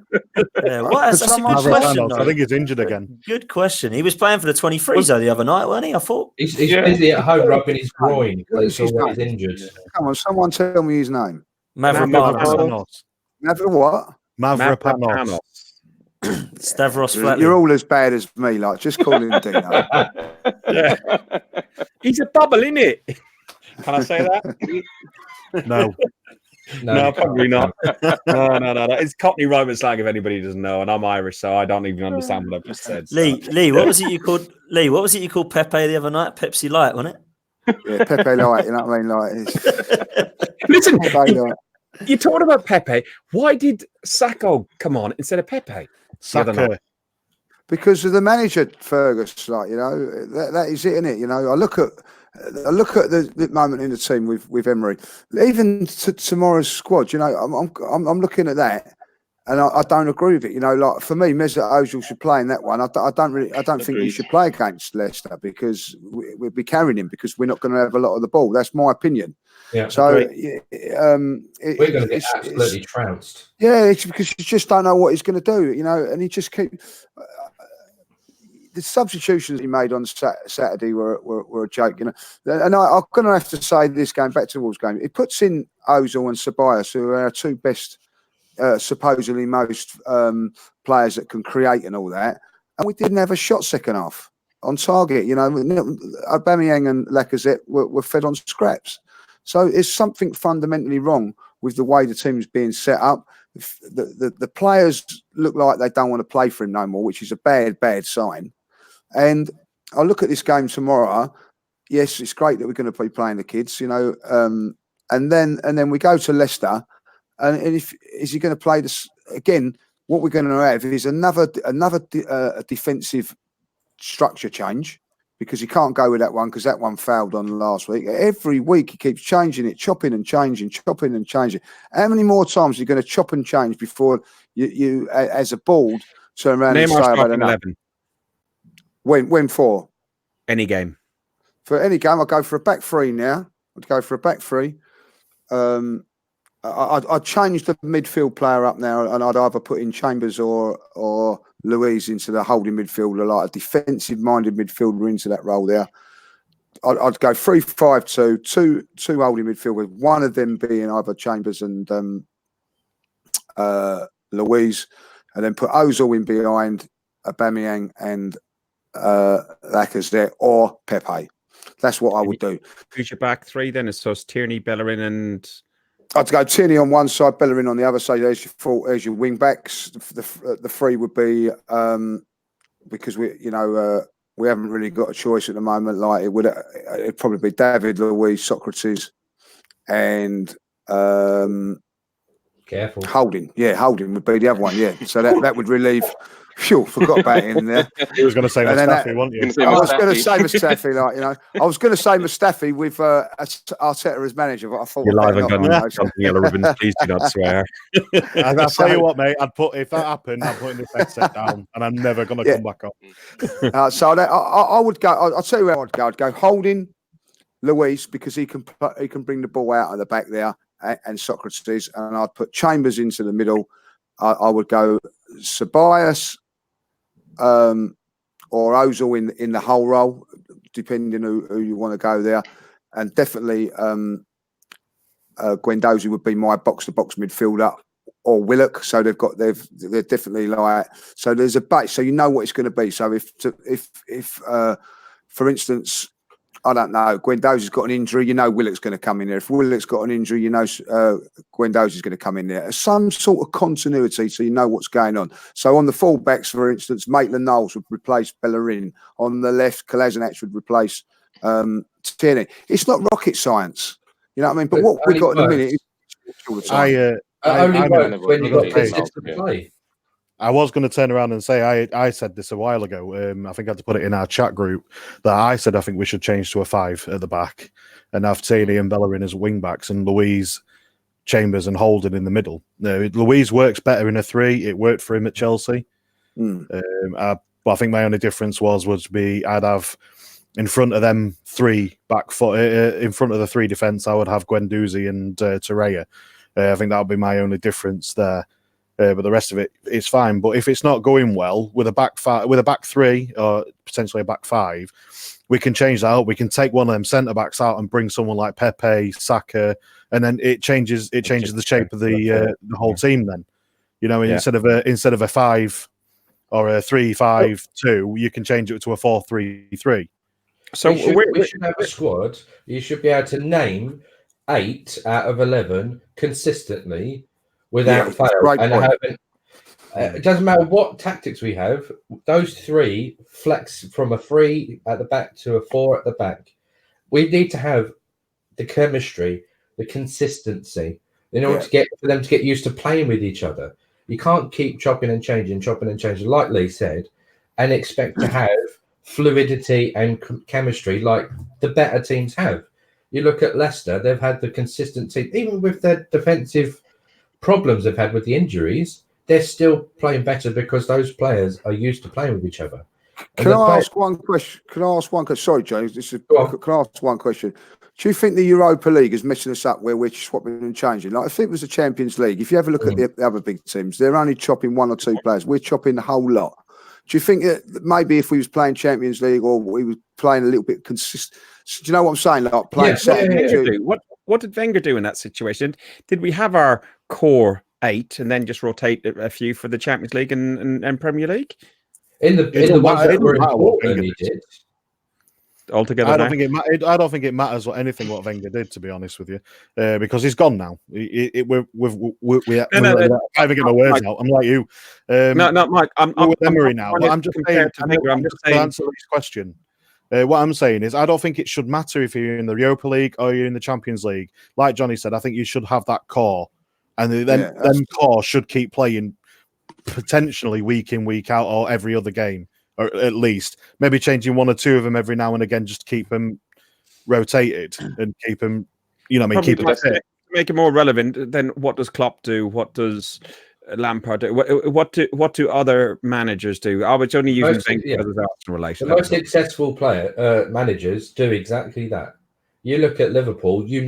Yeah, that's a good Someone- question. I think he's injured again. Good question. He was playing for the 23s though the other night, wasn't he? I thought. He's busy at home rubbing his groin. What is He's his always name? injured. Come on, someone tell me his name. Mavropanos. Never what? Mavropanos. Stavros Flatley. You're all as bad as me. Like, just call him Dino. Yeah. He's a bubble, isn't it? Can I say that? No. No, probably not. No. It's Cockney Roman slang if anybody doesn't know, and I'm Irish, so I don't even understand what I've just said. So. Lee, what was it you called? Lee, what was it you called Pepe the other night? Pepsi Light, wasn't it? Yeah, Pepe Light. You know what I mean? Like, Listen, Pepe Light. you talked about Pepe. Why did Sacco come on instead of Pepe? The other Saka. night? Because of the manager, Fergus. Like, you know, that is it, isn't it? You know, I look at the moment in the team with Emery. Even to tomorrow's squad, you know, I'm looking at that, and I don't agree with it. You know, like for me, Mesut Ozil should play in that one. I don't think he should play against Leicester because we'll be carrying him because we're not going to have a lot of the ball. That's my opinion. Yeah. So we're going to get absolutely trounced. Yeah, it's because you just don't know what he's going to do, you know, and he just keep the substitutions he made on Saturday were a joke, you know. And I'm going to have to say this, going back to the Wolves game, it puts in Ozil and Ceballos, who are our 2 best supposedly most players that can create and all that, and we didn't have a shot second half on target. You know, Aubameyang and Lacazette were fed on scraps. So there's something fundamentally wrong with the way the team is being set up. The players look like they don't want to play for him no more, which is a bad sign. And I look at this game tomorrow. Yes, it's great that we're going to be playing the kids, you know, and then we go to Leicester, and is he going to play this again? What we're going to have is another defensive structure change, because he can't go with that one because that one fouled on last week. Every week he keeps changing it, chopping and changing. How many more times are you going to chop and change before you as a board turn around and say, I don't know. 11. When for? Any game. For any game, I'll go for a back three now. I'd go for a back three. I'd change the midfield player up now, and I'd either put in Chambers or Louise into the holding midfielder, like a defensive-minded midfielder into that role there. I'd go 3-5-2, two holding midfielders, one of them being either Chambers and Louise, and then put Ozil in behind Aubameyang and Lacazette or Pepe. That's what I would do. Who's your back three then? So it's Tierney, Bellerin, and I'd go Tierney on one side, Bellerin on the other side. There's your wing backs. The three would be because we haven't really got a choice at the moment. Like it'd probably be David, Luiz, Socrates, and Careful. Holding. Yeah, Holding would be the other one. Yeah, so that would relieve. Phew, forgot about him there. He was going to say Mustafi, wasn't you? I was going to say Mustafi, like, you know, I was going to say Mustafi with Arteta as manager, but I thought you're live and gun something yellow ribbons. Please do not swear. I'll tell you what, mate. If that happened, I'm putting this headset down, and I'm never going to come back up. So I would go. I'll tell you where I'd go. I'd go Holding, Luiz, because he can bring the ball out of the back there, and Socrates, and I'd put Chambers into the middle. I would go Ceballos. Or Ozil in the whole role, depending who you want to go there, and definitely Guendouzi would be my box-to-box midfielder, or Willock. So they're definitely like, so there's a base, so you know what it's going to be. So if for instance, I don't know, Guendouzi's got an injury, you know Willock's going to come in there. If Willock's got an injury, you know Guendouzi's going to come in there. Some sort of continuity so you know what's going on. So on the full-backs, for instance, Maitland-Niles would replace Bellerin. On the left, Kolasinac would replace Tierney. It's not rocket science. You know what I mean? But what we've got in a minute is all the time. Only works when you've got consistent play. I was going to turn around and say I said this a while ago. I think I had to put it in our chat group that I said I think we should change to a 5 at the back and have Tierney and Bellerin as wing backs and Luiz, Chambers and Holding in the middle. Luiz works better in a 3. It worked for him at Chelsea. I think my only difference would be I'd have in front of them 3 back foot in front of the 3 defence. I would have Guendouzi and Torreira. I think that would be my only difference there. But the rest of it is fine. But if it's not going well with a back 3 or potentially a back 5, we can change that up. We can take one of them centre backs out and bring someone like Pepe, Saka, and then it changes the shape of the whole team. Then, you know, instead of a 5 or a 3-5-2, you can change it to a 4-3-3. So we should have a squad. You should be able to name 8 out of 11 consistently. Without fail, and it doesn't matter what tactics we have. Those 3 flex from a 3 at the back to a 4 at the back. We need to have the chemistry, the consistency, in order for them to get used to playing with each other. You can't keep chopping and changing, like Lee said, and expect to have fluidity and chemistry like the better teams have. You look at Leicester; they've had the consistent team, even with their defensive problems they've had with the injuries, they're still playing better because those players are used to playing with each other. Can I ask one question? Sorry, James. Can I ask one question? Do you think the Europa League is messing us up where we're swapping and changing? Like, if it was the Champions League, if you have a look at the other big teams, they're only chopping 1 or 2 players. We're chopping the whole lot. Do you think that maybe if we was playing Champions League or we were playing a little bit consistent? Do you know what I'm saying? Like playing What did Wenger do in that situation? Did we have our core 8 and then just rotate a few for the Champions League and Premier League In the doesn't ones matter- that it were doesn't matter what important, Wenger he did. altogether? I now? don't think I don't think it matters what Wenger did, to be honest with you, because he's gone now. We can't even get my words out. I'm like you. No, Mike. I'm with Emery now. trying But to I'm just compare saying to Wenger. I'm just saying. to answer this question. What I'm saying is, I don't think it should matter if you're in the Europa League or you're in the Champions League. Like Johnny said, I think you should have that core, and then them core should keep playing potentially week in, week out, or every other game, or at least maybe changing one or two of them every now and again, just to keep them rotated and keep them, keep them fit. To make it more relevant, then what does Klopp do? What does Lampard do? What do other managers do? I was only using Wenger because of Arsenal The relation. most successful managers do exactly that. You look at Liverpool, you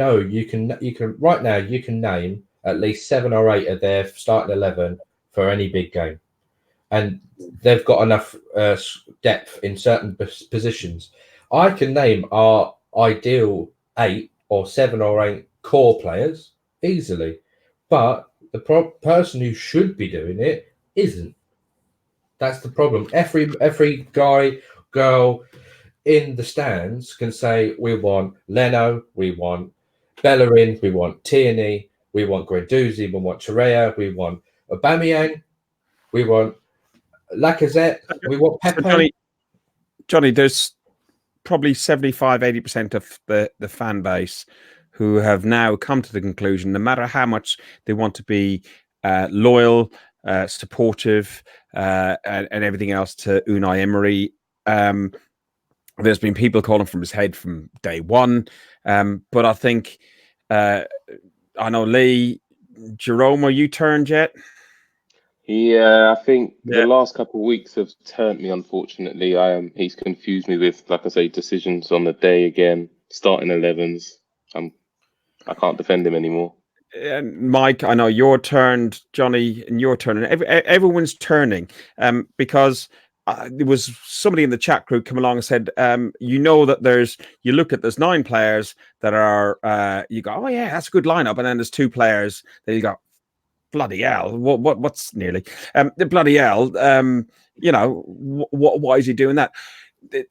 can right now you can name at least 7 or 8 of their starting 11 for any big game, and they've got enough depth in certain positions. I can name our ideal 8 or 7 or 8 core players easily, but the person who should be doing it isn't. That's the problem. Every guy, girl in the stands can say, we want Leno, we want Bellerin, we want Tierney, we want Guendouzi, we want Torreira, we want Aubameyang, we want Lacazette, we want Pepe. Johnny, there's probably 75-80% of the fan base who have now come to the conclusion, no matter how much they want to be loyal, supportive, and everything else to Unai Emery, there's been people calling from his head from day one. But I think, I know Lee, Jerome, are you turned yet? Yeah, I think the last couple of weeks have turned me, unfortunately. He's confused me with, like I say, decisions on the day again, starting 11s. I can't defend him anymore. And Mike, I know you're turned, Johnny, and you're turning. Everyone's turning because there was somebody in the chat group come along and said, that there's 9 players that are, you go, oh yeah, that's a good lineup. And then there's 2 players that you go, bloody hell, what's nearly, bloody hell, why is he doing that?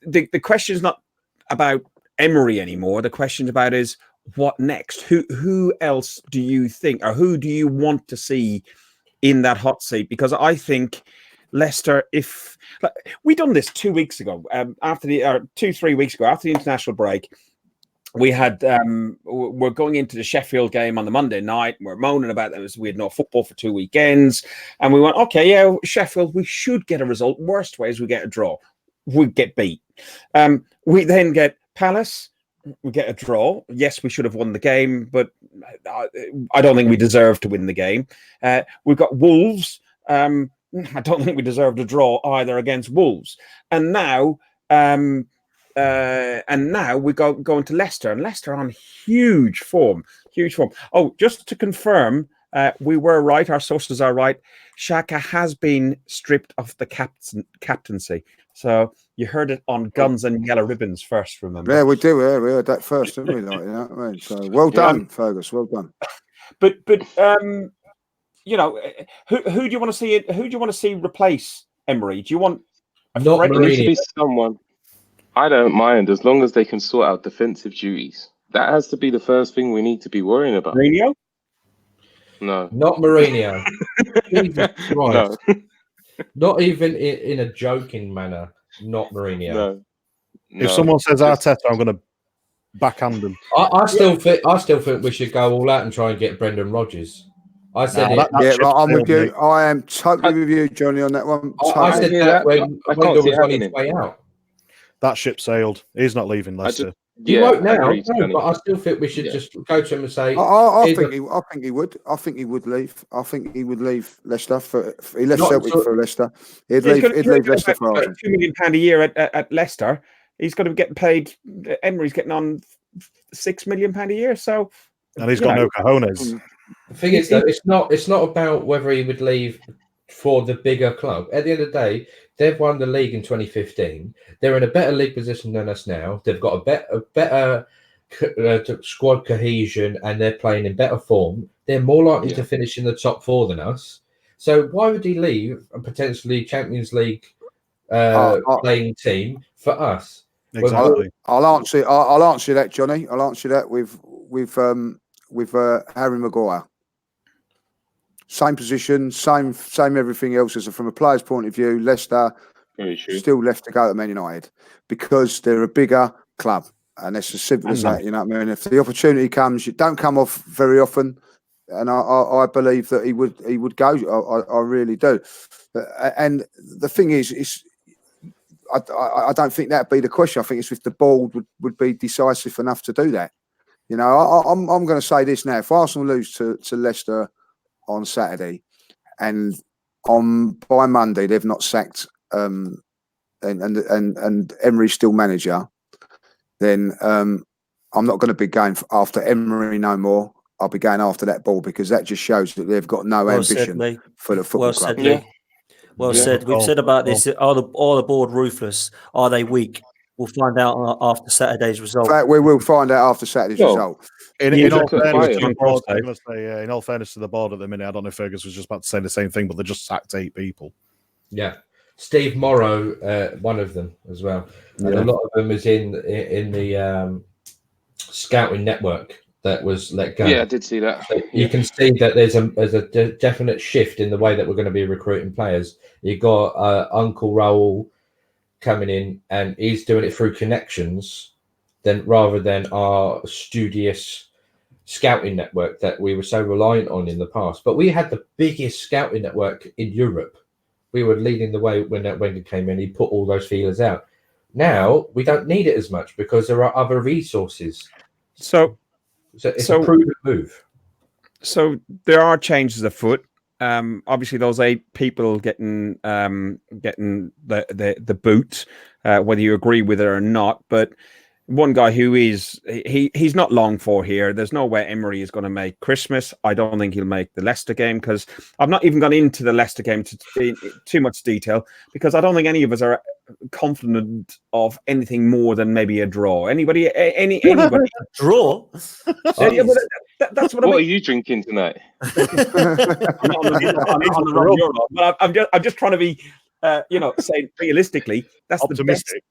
The question is not about Emery anymore. The question about is, what next? Who else do you think, or who do you want to see in that hot seat? Because I think Leicester, if we done this 2 weeks ago, 2-3 weeks ago, after the international break, we had we're going into the Sheffield game on the Monday night. We're moaning about that we had no football for 2 weekends, and we went, okay, yeah, Sheffield, we should get a result. Worst way is we get a draw, we get beat. We then get Palace. We get a draw. Yes, we should have won the game, but I don't think we deserve to win the game. We've got Wolves. I don't think we deserved a draw either against Wolves. And now, we go into Leicester, and Leicester on huge form. Oh, just to confirm, we were right. Our sources are right. Xhaka has been stripped of the captaincy. So you heard it on Guns and Yellow Ribbons first, remember? Yeah, we do. Yeah, we heard that first, didn't we? Like, you know what I mean? So well done, Fergus. Well done. But who do you want to see? Who do you want to see replace Emery? Do you want It needs to be someone. I don't mind as long as they can sort out defensive duties. That has to be the first thing we need to be worrying about. Mourinho? No, not Mourinho. Jesus Christ. No. Not even in a joking manner. Not Mourinho. No. If someone says Arteta, I'm going to backhand them. I still think we should go all out and try and get Brendan Rodgers. I said I'm with you. I am totally with you, Johnny, on that one. I said that when Wenger was on his way out. That ship sailed. He's not leaving Leicester. He won't now, but I still think we should just go to him and say. I think he would. I think he would leave. I think he would leave Leicester he left Celtic for Leicester. He'd leave Leicester for Arsenal. £2 million a year at Leicester. He's going to be getting paid. Emery's getting on £6 million a year. So, and he's got no cojones. The thing is, though, it's not about whether he would leave for the bigger club. At the end of the day, they've won the league in 2015. They're in a better league position than us now. They've got a better squad cohesion and they're playing in better form, they're more likely to finish in the top 4 than us. So why would he leave a potentially Champions League playing team for us? Exactly. I'll answer that, Johnny. I'll answer that with Harry Maguire. Same position, same everything else. As from a player's point of view, Leicester still left to go to Man United because they're a bigger club, and it's as simple as that. You know what I mean? If the opportunity comes, you don't come off very often, and I believe that he would go. I really do. And the thing is I don't think that'd be the question. I think it's if the board would be decisive enough to do that. You know, I'm going to say this now: if Arsenal lose to Leicester on Saturday, and by Monday they've not sacked and Emery's still manager, then I'm not going to be going after Emery no more. I'll be going after that ball because that just shows that they've got no ambition for the football club. Well said. We've said about this. Are the board ruthless? Are they weak? We'll find out after Saturday's result. In fact, we will find out after Saturday's result. In all fairness to the board at the minute, I don't know if Fergus was just about to say the same thing, but they just sacked 8 people. Yeah. Steve Morrow, one of them as well. And a lot of them is in the scouting network that was let go. Yeah, I did see that. So you can see that there's a definite shift in the way that we're going to be recruiting players. You got Uncle Raoul coming in, and he's doing it through connections, rather than our studious scouting network that we were so reliant on in the past. But we had the biggest scouting network in Europe. We were leading the way when Wenger came in. He put all those feelers out. Now we don't need it as much because there are other resources. So it's a prudent move. So there are changes afoot. Obviously, those 8 people getting the boot, whether you agree with it or not. But one guy who he's not long for here. There's no way Emery is going to make Christmas. I don't think he'll make the Leicester game, because I've not even gone into the Leicester game in too much detail, because I don't think any of us are confident of anything more than maybe a draw. Anybody? Draw? That's what What are you drinking tonight? I'm just trying to be, say realistically, that's optimistic.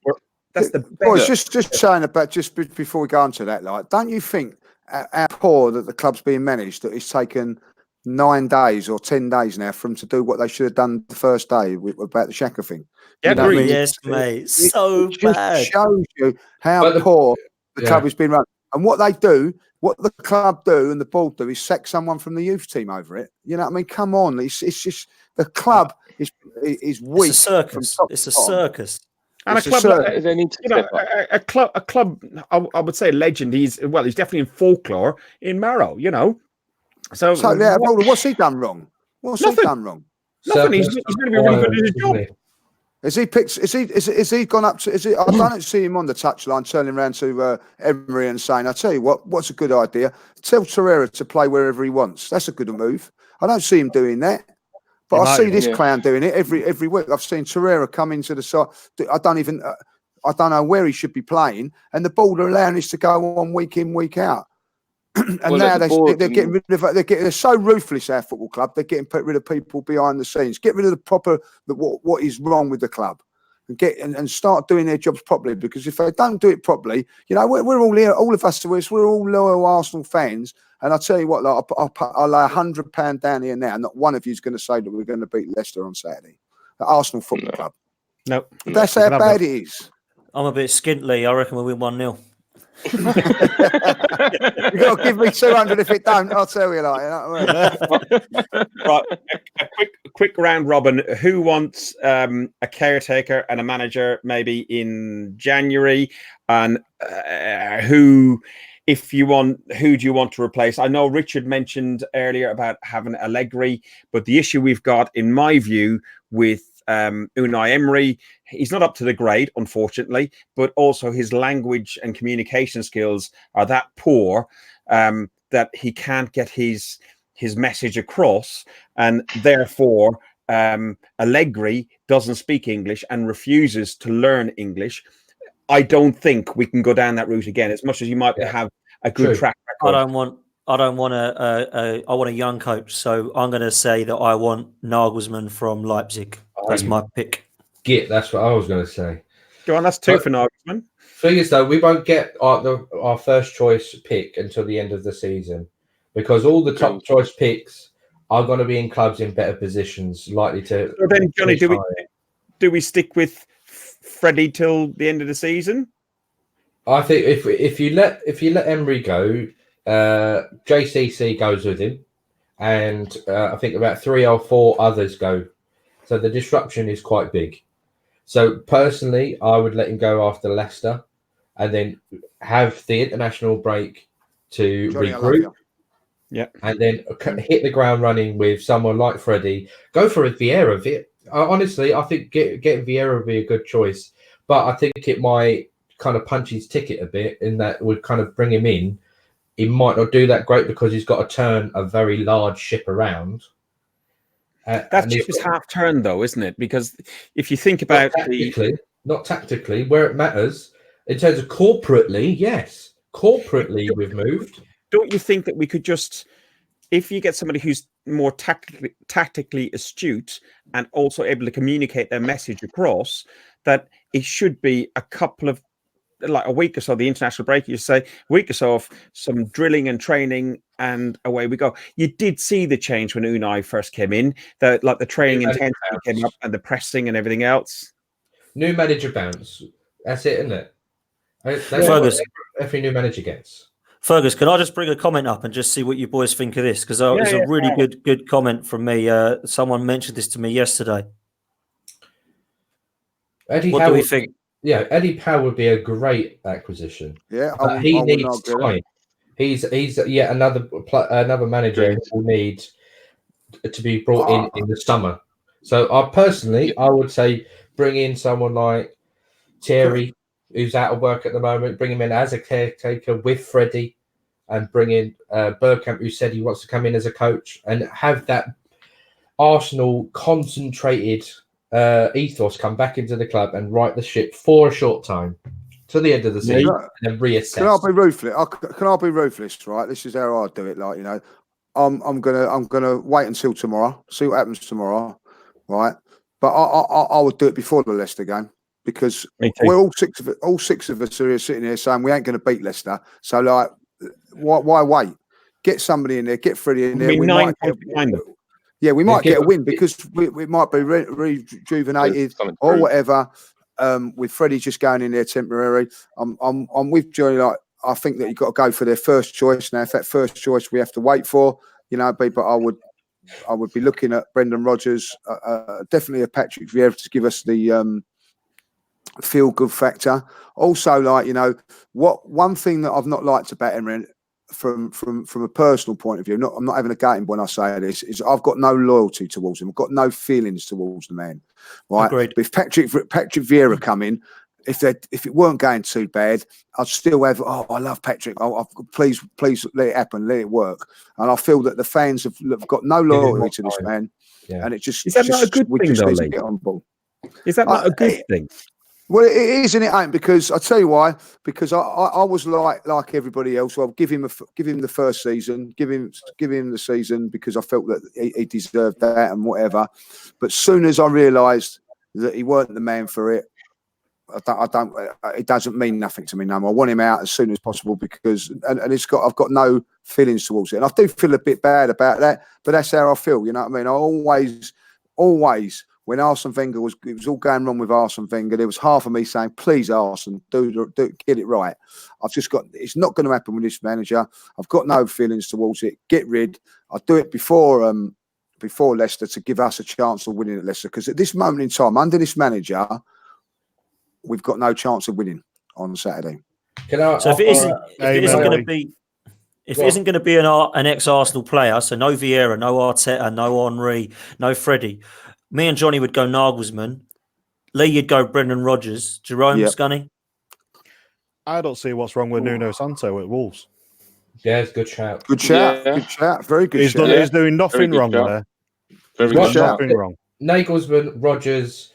That's the best. Well, it's just saying about just before we go on to that, like, don't you think how poor that the club's being managed, that it's taken 9 days or 10 days now for them to do what they should have done the first day about the Xhaka thing? Yeah, yes, mate. So bad. It shows you how poor the club has been run. And what the club do and the board do is sack someone from the youth team over it. You know what I mean? Come on. It's just the club is weak. It's a circus. It's a circus. And a club, I would say a legend. He's definitely in folklore in Marrow, So yeah, what's he done wrong? Nothing. Nothing. He's going to be really good at his job. Is he gone up to? I don't see him on the touchline turning around to Emery and saying, "I tell you what's a good idea? Tell Torreira to play wherever he wants. That's a good move." I don't see him doing that. But I see this clown doing it every week. I've seen Torreira come into the side. I don't know where he should be playing, and the board are allowing this to go on week in, week out. And now they're getting rid of. They're so ruthless. Our football club. They're getting rid of people behind the scenes. Get rid of what is wrong with the club, and start doing their jobs properly. Because if they don't do it properly, we're all here. All of us, we're all loyal Arsenal fans. And I'll tell you what, like, I'll lay £100 down here now. Not one of you is going to say that we're going to beat Leicester on Saturday. The Arsenal Football Club. No. That's how bad it is. I'm a bit skintly. I reckon we'll win 1-0. You've got to give me 200 if it don't. I'll tell you Right. A quick round robin. Who wants a caretaker and a manager maybe in January? And who... If you want, who do you want to replace? I know Richard mentioned earlier about having Allegri, but the issue we've got, in my view, with Unai Emery, he's not up to the grade, unfortunately, but also his language and communication skills are that poor that he can't get his message across, and therefore Allegri doesn't speak English and refuses to learn English. I don't think we can go down that route again. As much as you might have a good True. track I record. don't want I want a young coach. So I'm going to say that I want Nagelsmann from Leipzig. That's my pick. That's what I was going to say. Go on, that's two for Nagelsmann. Thing is, though, we won't get our first choice pick until the end of the season because all the top choice picks are going to be in clubs in better positions, likely to. So then, Johnny, do we stick with Freddie till the end of the season? I think if you let Emery go, JCC goes with him, and I think about 3 or 4 others go. So the disruption is quite big. So personally, I would let him go after Leicester, and then have the international break to Johnny, regroup. Yeah, and then hit the ground running with someone like Freddie. Go for a Vieira. Honestly, I think getting Vieira would be a good choice, but I think it might kind of punch his ticket a bit in that would kind of bring him in. He might not do that great because he's got to turn a very large ship around. That ship is half turned, though, isn't it? Because if you think about not tactically, where it matters in terms of corporately, yes, corporately we've moved. Don't you think that we could just, if you get somebody who's more tactically astute and also able to communicate their message across, that it should be a couple of, like a week or so, the international break, you say, a week or so of some drilling and training, and away we go. You did see the change when Unai first came in, that like the training intensity came up and the pressing and everything else. New manager bounce. That's it, isn't it? That's Fergus. what every new manager gets. Fergus, can I just bring a comment up and just see what you boys think of this? Because it's a really good comment from me. Someone mentioned this to me yesterday. What do we think? Yeah, Eddie Howe would be a great acquisition. Yeah, he needs time. He's yet another manager who will need to be brought in the summer. So I would say bring in someone like Thierry, who's out of work at the moment. Bring him in as a caretaker with Freddie, and bring in Bergkamp, who said he wants to come in as a coach, and have that Arsenal concentrated ethos come back into the club and right the ship for a short time to the end of the season and then reassess. Can I be ruthless? Can I be ruthless? Right, this is how I do it. Like, you know, I'm gonna wait until tomorrow, see what happens tomorrow, right? But I would do it before the Leicester game because we're all six of us are sitting here saying we ain't going to beat Leicester. So like, why wait? Get somebody in there, get Freddie in there. We might get a win because we might be rejuvenated or whatever. With Freddie just going in there temporary, I'm with Johnny. Like, I think that you've got to go for their first choice. Now, if that first choice we have to wait for, you know, but I would be looking at Brendan Rodgers, definitely a Patrick Vieira to give us the feel good factor. Also, like, you know, one thing that I've not liked about Emery from a personal point of view, I'm not having a game when I say this, is I've got no loyalty towards him. I've got no feelings towards the man. Right. Agreed. But if Patrick Vieira come in, if it weren't going too bad, I'd still have. Oh, I love Patrick. Please let it happen. Let it work. And I feel that the fans have got no loyalty to this man. Yeah. And it just is that not a good thing, though, Lee? Get on board. Is that not a good thing? Well, it is and it ain't, because I'll tell you why. Because I was like everybody else. I'll give him the first season, give him the season because I felt that he deserved that and whatever. But soon as I realised that he weren't the man for it, I don't. It doesn't mean nothing to me no more. I want him out as soon as possible because and I've got no feelings towards it, and I do feel a bit bad about that. But that's how I feel. You know what I mean? I always. When Arsene Wenger it was all going wrong with Arsene Wenger, there was half of me saying, please, Arsene, do get it right. It's not going to happen with this manager. I've got no feelings towards it. Get rid. I'll do it before Leicester to give us a chance of winning at Leicester. Because at this moment in time, under this manager, we've got no chance of winning on Saturday. So if it isn't going to be an ex-Arsenal player, so no Vieira, no Arteta, no Henry, no Freddie, me and Johnny would go Nagelsmann. Lee, you'd go Brendan Rodgers. Jerome, Scunny? I don't see what's wrong with Nuno Santo at Wolves. Yeah, it's a good shout. Good shout. Yeah. Good shout. Very good shout. He's doing nothing wrong there. Very good shout. Nothing wrong. Nagelsmann, Rodgers,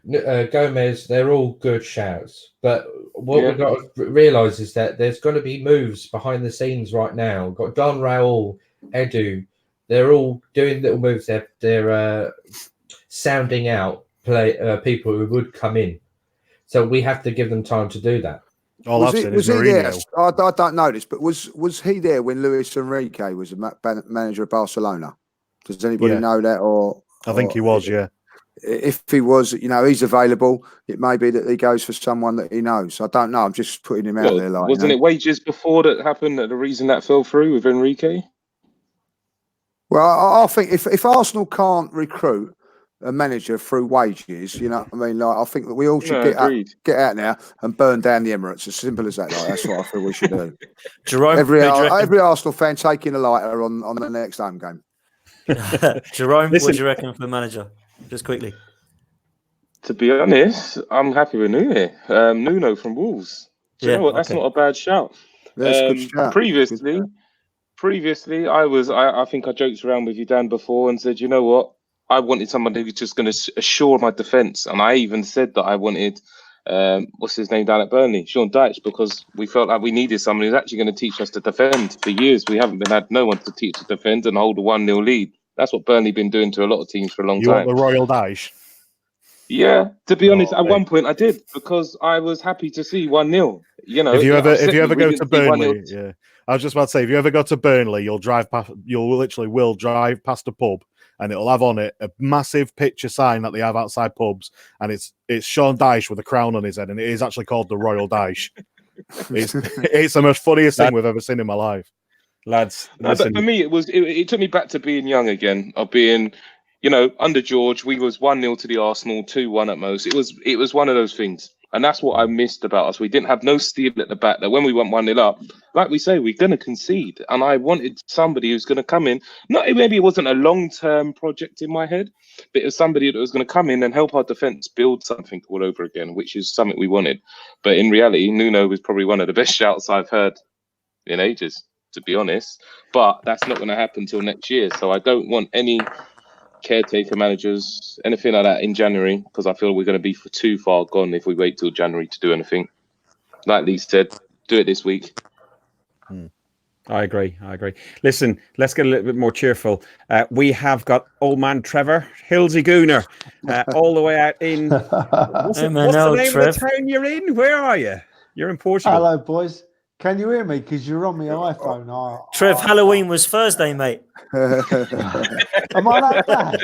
Gomez, they're all good shouts. But what Yeah. we've got to realise is that there's going to be moves behind the scenes right now. We've got Don Raul, Edu. They're all doing little moves. They're sounding out people who would come in. So we have to give them time to do that. All Was I've he, seen was is he there? Mourinho. I don't know this, but was he there when Luis Enrique was the manager of Barcelona? Does anybody Yeah. know that? Or I think he was, yeah. If he was, he's available. It may be that he goes for someone that he knows. I don't know. I'm just putting him out there. Like, wasn't it wages before that happened that the reason that fell through with Enrique? Well, I think if Arsenal can't recruit a manager through wages, you know what I mean? Like, I think that we all should get out now and burn down the Emirates. As simple as that. Like, that's what I feel we should do. Jerome, Every Arsenal fan taking a lighter on the next home game. Jerome, Listen. what do you reckon for the manager? Just quickly. To be honest, I'm happy with Nuno from Wolves. Do you know what? That's not a bad shout. That's a good shout. Previously, I think I joked around with you, Dan, before and said, you know what? I wanted someone who was just going to assure my defence. And I even said that I wanted, what's his name down at Burnley? Sean Dyche, because we felt like we needed someone who's actually going to teach us to defend. For years, we haven't had no one to teach to defend and hold a 1-0 lead. That's what Burnley been doing to a lot of teams for a long You time. want the Royal Dyche? Yeah, to be honest, at mate. one point I did, because I was happy to see 1-0. You know, If you ever we go didn't to see Burnley, 1-0. yeah, I was just about to say, if you ever go to Burnley, you'll drive past a pub, and it'll have on it a massive picture sign that they have outside pubs, and it's Sean Dyche with a crown on his head, and it is actually called the Royal Dyche. It's the most funniest thing we've ever seen in my life. Lads, No, but for me, it took me back to being young again, of being, under George, we was 1-0 to the Arsenal, 2-1 at most. It was one of those things. And that's what I missed about us. We didn't have no steel at the back, that when we went 1-0 up, like we say, we're going to concede. And I wanted somebody who's going to come in. Maybe it wasn't a long-term project in my head, but it was somebody that was going to come in and help our defence build something all over again, which is something we wanted. But in reality, Nuno was probably one of the best shouts I've heard in ages, to be honest. But that's not going to happen till next year. So I don't want any caretaker managers, anything like that in January, because I feel we're going to be too far gone if we wait till January to do anything. Like Lee said, do it this week. I agree. Listen, let's get a little bit more cheerful. We have got old man Trevor Hillsy Gooner all the way out in. What's the name of the town you're in? Where are you? You're in Portugal. Hello, boys. Can you hear me? Because you're on my iPhone. Trev, Halloween was Thursday, mate. Am I like that?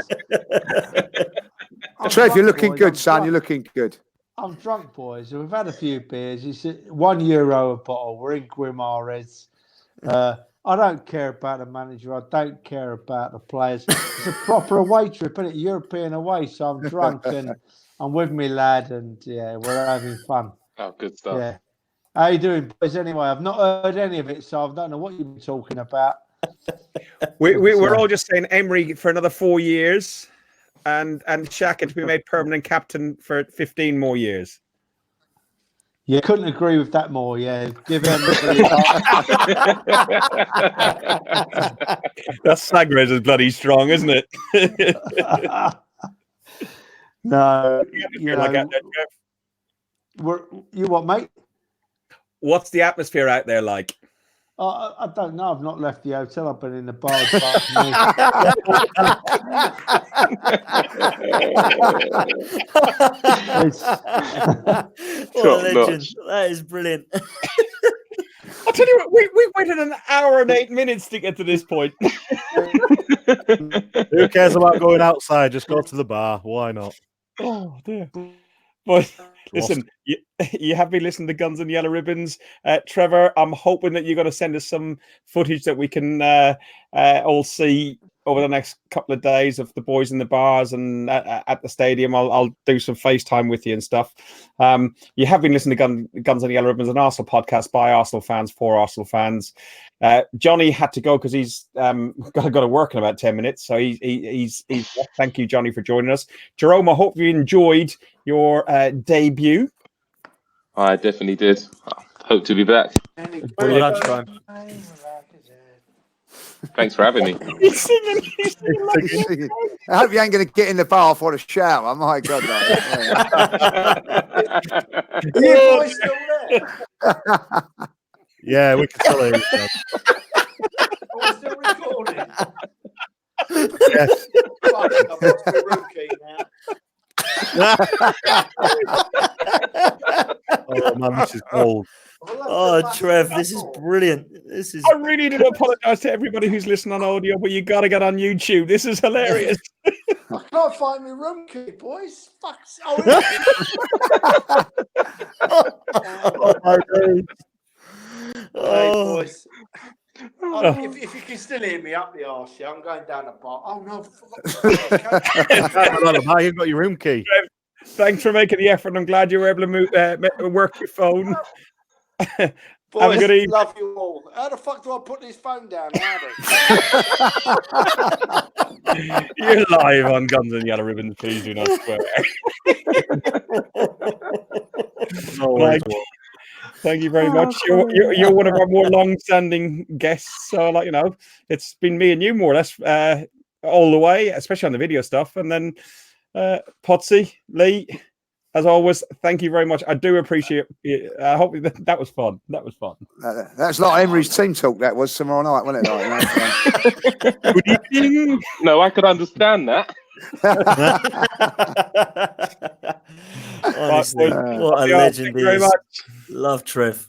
Trev, you're looking good, son. You're looking good. I'm drunk, boys. We've had a few beers. It's €1 a bottle. We're in Guimarães. I don't care about the manager. I don't care about the players. It's a proper away trip, isn't it? European away. So I'm drunk and I'm with me lad, and yeah, we're having fun. Oh, good stuff. Yeah. How you doing, boys? Anyway, I've not heard any of it, so I don't know what you've been talking about. We're all just saying Emery for another 4 years, and Xhaka to be made permanent captain for 15 more years. Yeah, couldn't agree with that more. Yeah, give him. That Sagres is bloody strong, isn't it? No, you what, mate? What's the atmosphere out there like? I don't know. I've not left the hotel. I've been in the bar. What a legend. That is brilliant. I'll tell you what, we waited an hour and 8 minutes to get to this point. Who cares about going outside? Just go to the bar. Why not? Oh, dear. But listen, you have been listening to Guns and Yellow Ribbons. Trevor, I'm hoping that you're going to send us some footage that we can all see over the next couple of days of the boys in the bars and at the stadium. I'll do some FaceTime with you and stuff. You have been listening to Guns and Yellow Ribbons, an Arsenal podcast by Arsenal fans for Arsenal fans. Johnny had to go because he's got to work in about 10 minutes. So he's thank you, Johnny, for joining us. Jerome, I hope you enjoyed your debut. I definitely did. Hope to be back. Brilliant. Thanks for having me. He's singing. He's singing like I hope you ain't going to get in the bath or the shower. My God, no. Yeah, boys, still there. Yeah, we can still hear you. Trev. Are we still recording? Yes. Fuck, I've lost my room key now. Oh man, this is gold. Oh, Trev, this is brilliant. This is. I really need to apologise to everybody who's listening on audio, but you got to get on YouTube. This is hilarious. I can't find my room key, boys. Fuck. Oh, Oh my God. hey, boys. If you can still hear me up the arse, yeah, I'm going down the bar. Oh no, You've got your room key. Thanks for making the effort. I'm glad you were able to work your phone. boys, good evening. love you all. How the fuck do I put this phone down? You're live on Guns and Yellow Ribbons. Please do not swear. Mike, thank you very much. You're one of our more long-standing guests. So, like, you know, it's been me and you more or less all the way, especially on the video stuff. And then Potsy, Lee, as always, thank you very much. I do appreciate it. I hope that was fun. That was fun. That's like Emery's team talk. That was tomorrow night, wasn't it? Like, Good evening. No, I could understand that. Honestly, Right, what a yeah, legend thank he you very is. much. Love Trev.